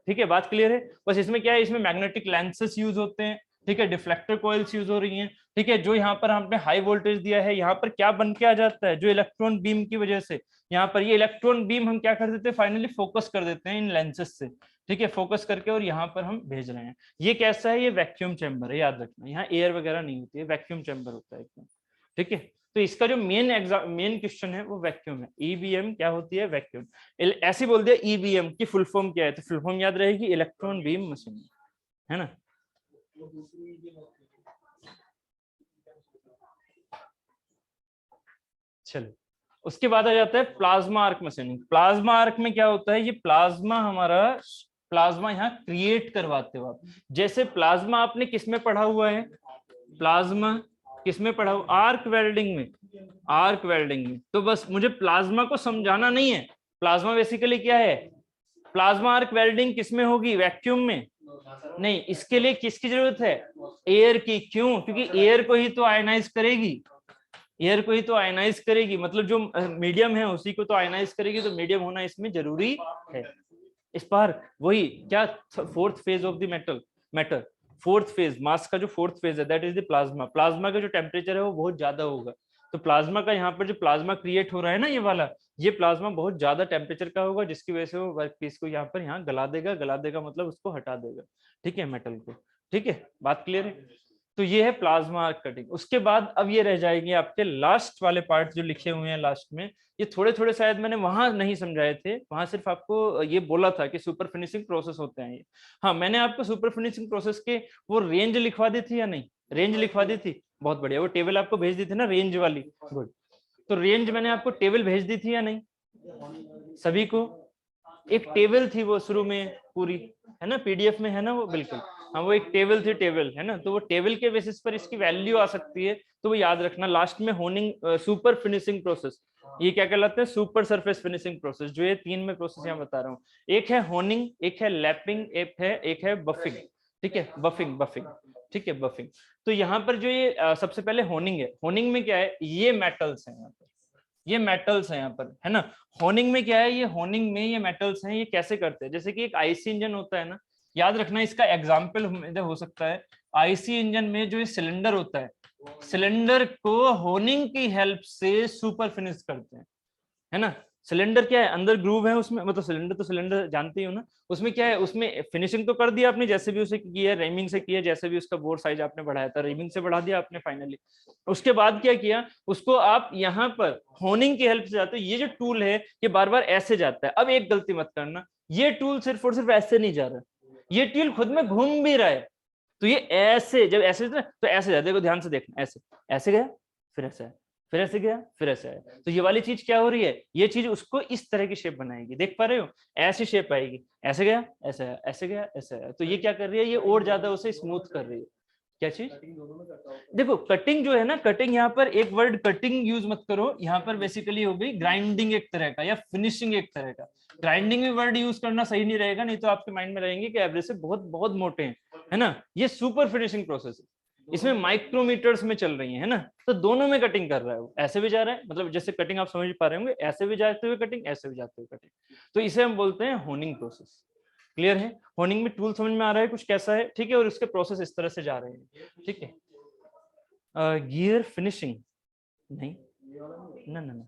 ठीक है। बात क्लियर है। बस इसमें क्या है, इसमें मैग्नेटिक लेंसेस यूज होते हैं, ठीक है, डिफ्लेक्टर कॉइल्स यूज हो रही हैं, ठीक है। जो यहाँ पर हमने हाई वोल्टेज दिया है, यहाँ पर क्या बन के आ जाता है, जो इलेक्ट्रॉन बीम की वजह से यहाँ पर ये इलेक्ट्रॉन बीम हम क्या कर देते हैं, फाइनली फोकस कर देते हैं इन लेंसेस से, ठीक है, फोकस करके, और यहाँ पर हम भेज रहे हैं। ये कैसा है, ये वैक्यूम चैम्बर है, याद रखना, यहाँ एयर वगैरह नहीं होती है, वैक्यूम चैम्बर होता है एकदम, ठीक है। तो इसका जो मेन क्वेश्चन है वो वैक्यूम है। ईबीएम क्या होती है, वैक्यूम। ऐसे बोल दिया ईबीएम की फुल फॉर्म क्या है, तो फुल फॉर्म याद रहेगी इलेक्ट्रॉन बीम मशीन, है ना। चलो उसके बाद आ जाता है plasma arc machining. Plasma arc में क्या होता है, ये प्लाज्मा हमारा प्लाज्मा यहाँ क्रिएट करवाते हो आप। जैसे प्लाज्मा आपने किसमें पढ़ा हुआ है, प्लाज्मा किसमें पढ़ा हुआ, आर्क वेल्डिंग में, आर्क वेल्डिंग में। तो बस मुझे प्लाज्मा को समझाना नहीं है, प्लाज्मा बेसिकली क्या है, प्लाज्मा आर्क वेल्डिंग किसमें होगी, वैक्यूम में नहीं। इसके लिए किसकी जरूरत है, एयर की। क्यों, क्योंकि एयर को ही तो आयनाइज करेगी, एयर को ही तो आयनाइज करेगी, मतलब जो मीडियम है उसी को तो आयनाइज करेगी, तो मीडियम होना इसमें जरूरी है। स्पार्क वही क्या, fourth phase of the matter, fourth phase, mass का जो फोर्थ फेज है that is the plasma. Plasma का जो टेम्परेचर है वो बहुत ज्यादा होगा, तो प्लाज्मा का यहाँ पर जो प्लाज्मा क्रिएट हो रहा है ना ये वाला, ये प्लाज्मा बहुत ज्यादा टेम्परेचर का होगा, जिसकी वजह से वो वर्क पीस को यहाँ पर यहाँ गला देगा, गला देगा मतलब उसको हटा देगा, ठीक है, मेटल को, ठीक है। बात क्लियर है। तो ये है प्लाज्मा आर्क कटिंग। उसके बाद अब ये रह जाएगी आपके लास्ट वाले पार्ट जो लिखे हुए हैं लास्ट में, ये थोड़े थोड़े शायद मैंने वहां नहीं समझाए थे, वहां सिर्फ आपको ये बोला था कि सुपर फिनिशिंग प्रोसेस होते हैं ये। हाँ, मैंने आपको सुपर फिनिशिंग प्रोसेस के वो रेंज लिखवा दी थी या नहीं, रेंज लिखवा दी थी, बहुत बढ़िया। वो टेबल आपको भेज दी थी ना रेंज वाली, गुड। तो रेंज मैंने आपको टेबल भेज दी थी या नहीं, सभी को एक टेबल थी वो शुरू में पूरी, है ना, पीडीएफ में है ना वो, बिल्कुल। हाँ वो एक टेबल थी, टेबल है ना, तो वो टेबल के बेसिस पर इसकी वैल्यू आ सकती है, तो वो याद रखना। लास्ट में होनिंग सुपर फिनिशिंग प्रोसेस, ये क्या कहलाते हैं, सुपर सरफेस फिनिशिंग प्रोसेस। जो ये 3 में प्रोसेस यहाँ बता रहा हूँ, एक है होनिंग, एक है लैपिंग, एक है बफिंग। ठीक है, बफिंग बफिंग, ठीक है बफिंग। तो यहाँ पर जो ये सबसे पहले होनिंग है, होनिंग में क्या है, ये मेटल्स हैं यहाँ पर, ये मेटल्स हैं यहाँ पर, है ना। होनिंग में क्या है, ये होनिंग में ये मेटल्स हैं। ये कैसे करते हैं, जैसे कि एक आईसी इंजन होता है ना, याद रखना इसका एग्जाम्पल हो सकता है, आईसी इंजन में जो ये सिलेंडर होता है, सिलेंडर को होनिंग की हेल्प से सुपर फिनिश करते हैं, है ना। सिलेंडर क्या है, अंदर ग्रूव है उसमें, मतलब सिलेंडर तो सिलेंडर जानते ही हो ना, उसमें क्या है, उसमें फिनिशिंग तो कर दिया आपने, जैसे भी उसे किया, रेमिंग से किया, जैसे भी उसका बोर साइज आपने बढ़ाया था, रेमिंग से बढ़ा दिया आपने फाइनली। उसके बाद क्या किया, उसको आप यहाँ पर होनिंग की हेल्प से जाते हो। ये जो टूल है ये बार बार ऐसे जाता है। अब एक गलती मत करना, ये टूल सिर्फ और सिर्फ ऐसे नहीं जा रहा, ये टूल खुद में घूम भी रहा है। तो ये ऐसे, जब ऐसे तो ऐसे जाते, देखो ध्यान से देखना, ऐसे ऐसे गया, फिर ऐसे आया, फिर ऐसे गया, फिर ऐसे आया। तो ये वाली चीज क्या हो रही है, ये चीज उसको इस तरह की शेप बनाएगी, देख पा रहे हो, ऐसी शेप आएगी, ऐसे गया, ऐसे आया, ऐसे गया, ऐसे आया। तो ये क्या कर रही है, ये और ज्यादा उसे स्मूथ कर रही है। क्या चीज, देखो कटिंग जो है ना, कटिंग यहाँ पर एक वर्ड कटिंग यूज मत करो, यहाँ पर बेसिकली हो गई ग्राइंडिंग एक तरह का, या फिनिशिंग एक तरह का। ग्राइंडिंग में वर्ड यूज करना सही नहीं रहेगा, नहीं तो आपके माइंड में रहेंगे कि एवरेज से बहुत बहुत मोटे हैं, है ना। ये सुपर फिनिशिंग प्रोसेस है, इसमें माइक्रोमीटर्स में चल रही है ना। तो दोनों में कटिंग कर रहा है वो, ऐसे भी जा रहा है, मतलब जैसे कटिंग आप समझ पा रहे होंगे, ऐसे भी जाते हुए कटिंग, ऐसे भी जाते हुए कटिंग। तो इसे हम बोलते हैं होनिंग प्रोसेस। क्लियर है, होनिंग में टूल समझ में आ रहा है कुछ कैसा है, ठीक है, और उसके प्रोसेस इस तरह से जा रहे हैं, ठीक है। गियर फिनिशिंग नहीं, ना ना ना,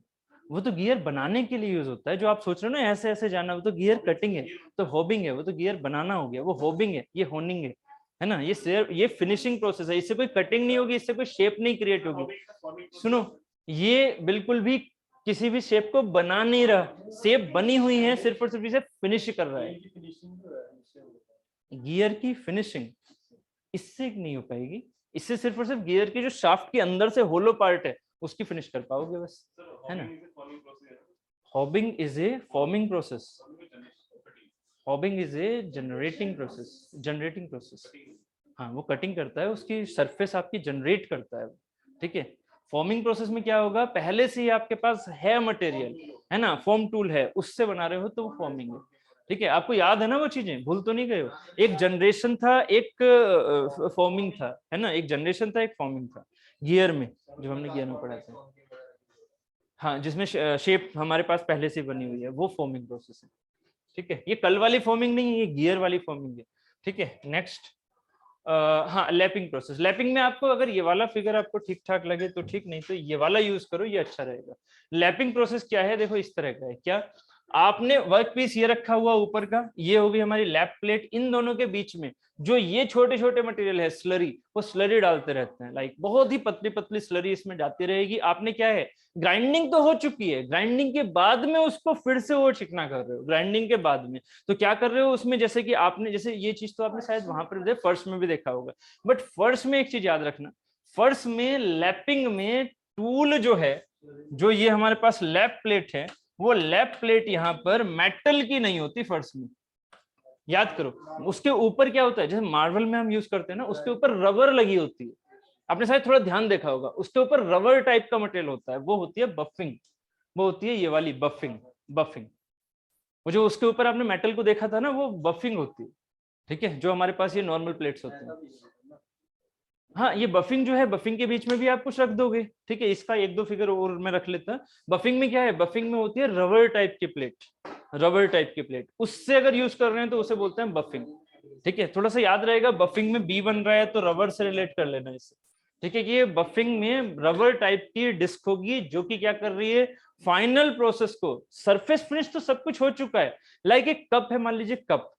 वो तो गियर बनाने के लिए यूज होता है। जो आप सोच रहे हो ना ऐसे ऐसे जाना, वो तो गियर कटिंग है, तो होबिंग है, वो तो गियर बनाना हो गया, वो होबिंग है, ये होनिंग है ना। ये फिनिशिंग प्रोसेस है, इससे कोई कटिंग नहीं होगी, इससे कोई शेप नहीं क्रिएट होगी। सुनो, ये बिल्कुल भी किसी भी शेप को बना नहीं रहा, शेप बनी हुई है, सिर्फ और सिर्फ इसे फिनिश कर रहा है। गियर की फिनिशिंग इससे नहीं हो पाएगी, इससे सिर्फ और सिर्फ गियर के जो शाफ्ट के अंदर से होलो पार्ट है उसकी फिनिश कर पाओगे बस, है ना। Hobbing is a forming process, hobbing is a generating process, generating process. हाँ वो कटिंग करता है, उसकी सरफेस आपकी जनरेट करता है, ठीक है। फॉर्मिंग प्रोसेस में क्या होगा, पहले से ही आपके पास है मटेरियल, है ना, फॉर्म टूल है, उससे बना रहे हो तो वो फॉर्मिंग है, ठीक है। आपको याद है ना वो चीजें, भूल तो नहीं गए हो। एक जनरेशन था, एक फॉर्मिंग था, है ना, एक जनरेशन था, एक फॉर्मिंग था गियर में, जो हमने गियर में पढ़ा था। हाँ जिसमें शेप हमारे पास पहले से बनी हुई है, वो फॉर्मिंग प्रोसेस है, ठीक है। ये कल वाली फॉर्मिंग नहीं है, ये गियर वाली फॉर्मिंग है, ठीक है। नेक्स्ट, हाँ लैपिंग प्रोसेस। लैपिंग में आपको अगर ये वाला फिगर आपको ठीक ठाक लगे तो ठीक, नहीं तो ये वाला यूज करो, ये अच्छा रहेगा। लैपिंग प्रोसेस क्या है, देखो इस तरह का है, क्या आपने वर्क पीस ये रखा हुआ ऊपर का, ये होगी हमारी लैप प्लेट, इन दोनों के बीच में जो ये छोटे छोटे मटेरियल है स्लरी, वो स्लरी डालते रहते हैं, लाइक बहुत ही पतली पतली स्लरी इसमें जाती रहेगी। आपने क्या है, ग्राइंडिंग तो हो चुकी है, ग्राइंडिंग के बाद में उसको फिर से वो चिकना कर रहे हो, ग्राइंडिंग के बाद में तो क्या कर रहे हो उसमें, जैसे कि आपने, जैसे ये चीज तो आपने शायद वहां पर फर्श में भी देखा होगा, बट फर्श में एक चीज याद रखना, फर्श में लैपिंग में टूल जो है, जो ये हमारे पास लैप प्लेट है, वो लैप प्लेट यहाँ पर मेटल की नहीं होती फर्श में, याद करो। उसके ऊपर क्या होता है, जैसे मार्बल में हम यूज करते हैं ना, उसके ऊपर रबर लगी होती है, आपने शायद थोड़ा ध्यान देखा होगा, उसके ऊपर रबर टाइप का मटेरियल होता है, वो होती है बफिंग, वो होती है ये वाली बफिंग, बफिंग। वो जो उसके ऊपर आपने मेटल को देखा था ना, वो बफिंग होती है, ठीक है, जो हमारे पास ये नॉर्मल प्लेट्स होते हैं। हाँ ये बफिंग जो है, बफिंग के बीच में भी आप कुछ रख दोगे, ठीक है। इसका एक दो फिगर और मैं रख लेता। बफिंग में क्या है, बफिंग में होती है रबर टाइप की प्लेट, रबर टाइप की प्लेट, उससे अगर यूज कर रहे हैं तो उसे बोलते हैं बफिंग, ठीक है। थोड़ा सा याद रहेगा, बफिंग में बी बन रहा है तो रबर से रिलेट कर लेना इसे, ठीक है। कि ये बफिंग में रबर टाइप की डिस्क होगी, जो कि क्या कर रही है, फाइनल प्रोसेस को, सरफेस फिनिश तो सब कुछ हो चुका है, लाइक एक कप है, मान लीजिए कप,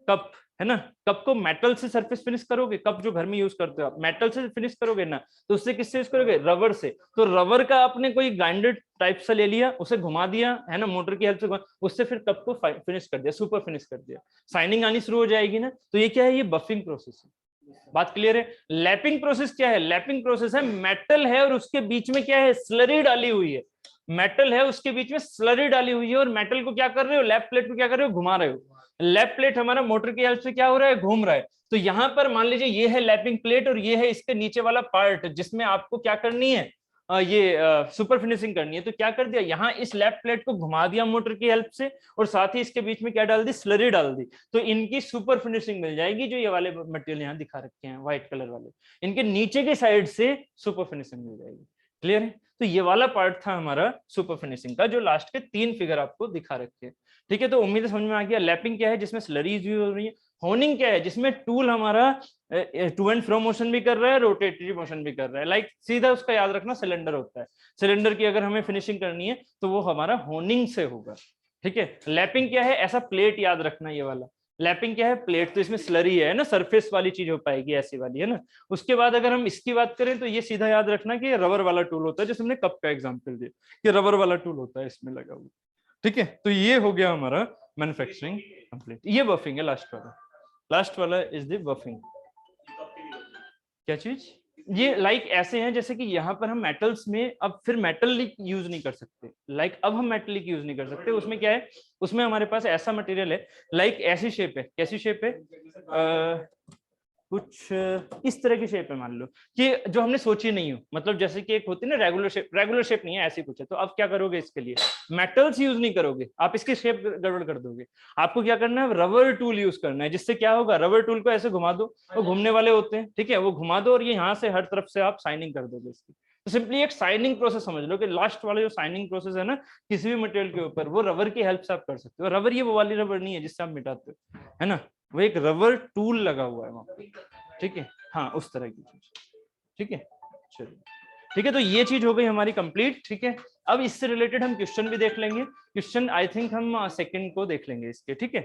कप है ना, कप को मेटल से सरफेस फिनिश करोगे, कप जो घर में यूज करते हो आप, मेटल से फिनिश करोगे ना, तो उससे किससे यूज करोगे, रबर से। तो रबर का आपने कोई ग्राइंडेड टाइप से ले लिया, उसे घुमा दिया, है ना, मोटर की हेल्प से उससे फिर कप को फिनिश कर दिया, सुपर फिनिश कर दिया, शाइनिंग आनी शुरू हो जाएगी ना। तो ये क्या है, ये बफिंग प्रोसेस है। बात क्लियर है। लैपिंग प्रोसेस क्या है, लैपिंग प्रोसेस है, मेटल है और उसके बीच में क्या है, स्लरी डाली हुई है, मेटल है उसके बीच में स्लरी डाली हुई है, और मेटल को क्या कर रहे हो, लैप प्लेट को क्या कर रहे हो, घुमा रहे हो। लैप प्लेट हमारा मोटर की हेल्प से क्या हो रहा है, घूम रहा है। तो यहाँ पर मान लीजिए ये है लैपिंग प्लेट और ये है इसके नीचे वाला पार्ट जिसमें आपको क्या करनी है, ये सुपर फिनिशिंग करनी है। तो क्या कर दिया, यहाँ इस लैप प्लेट को घुमा दिया मोटर की हेल्प से, और साथ ही इसके बीच में क्या डाल दी, स्लरी डाल दी। तो इनकी सुपर फिनिशिंग मिल जाएगी। जो ये वाले मटेरियल यहाँ दिखा रखे हैं व्हाइट कलर वाले, इनके नीचे के साइड से सुपर फिनिशिंग मिल जाएगी। क्लियर है। तो ये वाला पार्ट था हमारा सुपर फिनिशिंग का, जो लास्ट के 3 फिगर आपको दिखा रखे हैं। ठीक है, तो उम्मीद है समझ में आ गया। लैपिंग क्या है, जिसमें स्लरीज यूज हो रही है। होनिंग क्या है, जिसमें टूल हमारा टू एंड फ्रो मोशन भी कर रहा है, रोटेटरी मोशन भी कर रहा है। लाइक सीधा उसका याद रखना सिलेंडर होता है, सिलेंडर की अगर हमें फिनिशिंग करनी है तो वो हमारा होनिंग से होगा। ठीक है। लैपिंग क्या है, ऐसा प्लेट याद रखना, ये वाला लैपिंग क्या है, प्लेट। तो इसमें स्लरी है ना, सरफेस वाली चीज हो पाएगी, ऐसी वाली है ना। उसके बाद अगर हम इसकी बात करें तो ये सीधा याद रखना कि रबर वाला टूल होता है, जैसे हमने कप का एग्जांपल दिया कि रबर वाला टूल होता है इसमें लगा हुआ। ठीक है, तो ये हो गया हमारा मैन्युफैक्चरिंग कंप्लीट। ये बफिंग है लास्ट वाला, लास्ट वाला इज द बफिंग। क्या चीज, ये लाइक ऐसे हैं जैसे कि यहाँ पर हम मेटल्स में अब फिर मेटलिक यूज नहीं कर सकते। लाइक अब हम मेटलिक यूज नहीं कर सकते। उसमें क्या है, उसमें हमारे पास ऐसा मटेरियल है, लाइक ऐसी शेप है। कैसी शेप है, कुछ इस तरह की शेप है, मान लो कि जो हमने सोची नहीं हो। मतलब जैसे कि एक होती है ना रेगुलर शेप, रेगुलर शेप नहीं है, ऐसी कुछ है। तो अब क्या करोगे, इसके लिए मेटल्स यूज नहीं करोगे, आप इसकी शेप गड़बड़ कर दोगे। आपको क्या करना है, रबर टूल यूज करना है। जिससे क्या होगा, रबर टूल को ऐसे घुमा दो, वो घूमने वाले होते हैं। ठीक है, वो घुमा दो और ये यहाँ से हर तरफ से आप साइनिंग कर दोगे इसकी। तो सिंपली एक साइनिंग प्रोसेस समझ लो कि लास्ट वाला जो साइनिंग प्रोसेस है ना किसी भी मटेरियल के ऊपर, वो रबर की हेल्प से आप कर सकते हो। रबर ये वो वाली रबर नहीं है जिससे आप मिटाते हो, है ना, वो एक रबर टूल लगा हुआ है वहां पर। ठीक है, हाँ उस तरह की चीज। ठीक है, चलिए ठीक है, तो ये चीज हो गई हमारी कंप्लीट। ठीक है, अब इससे रिलेटेड हम क्वेश्चन भी देख लेंगे। क्वेश्चन आई थिंक हम सेकंड को देख लेंगे इसके। ठीक है,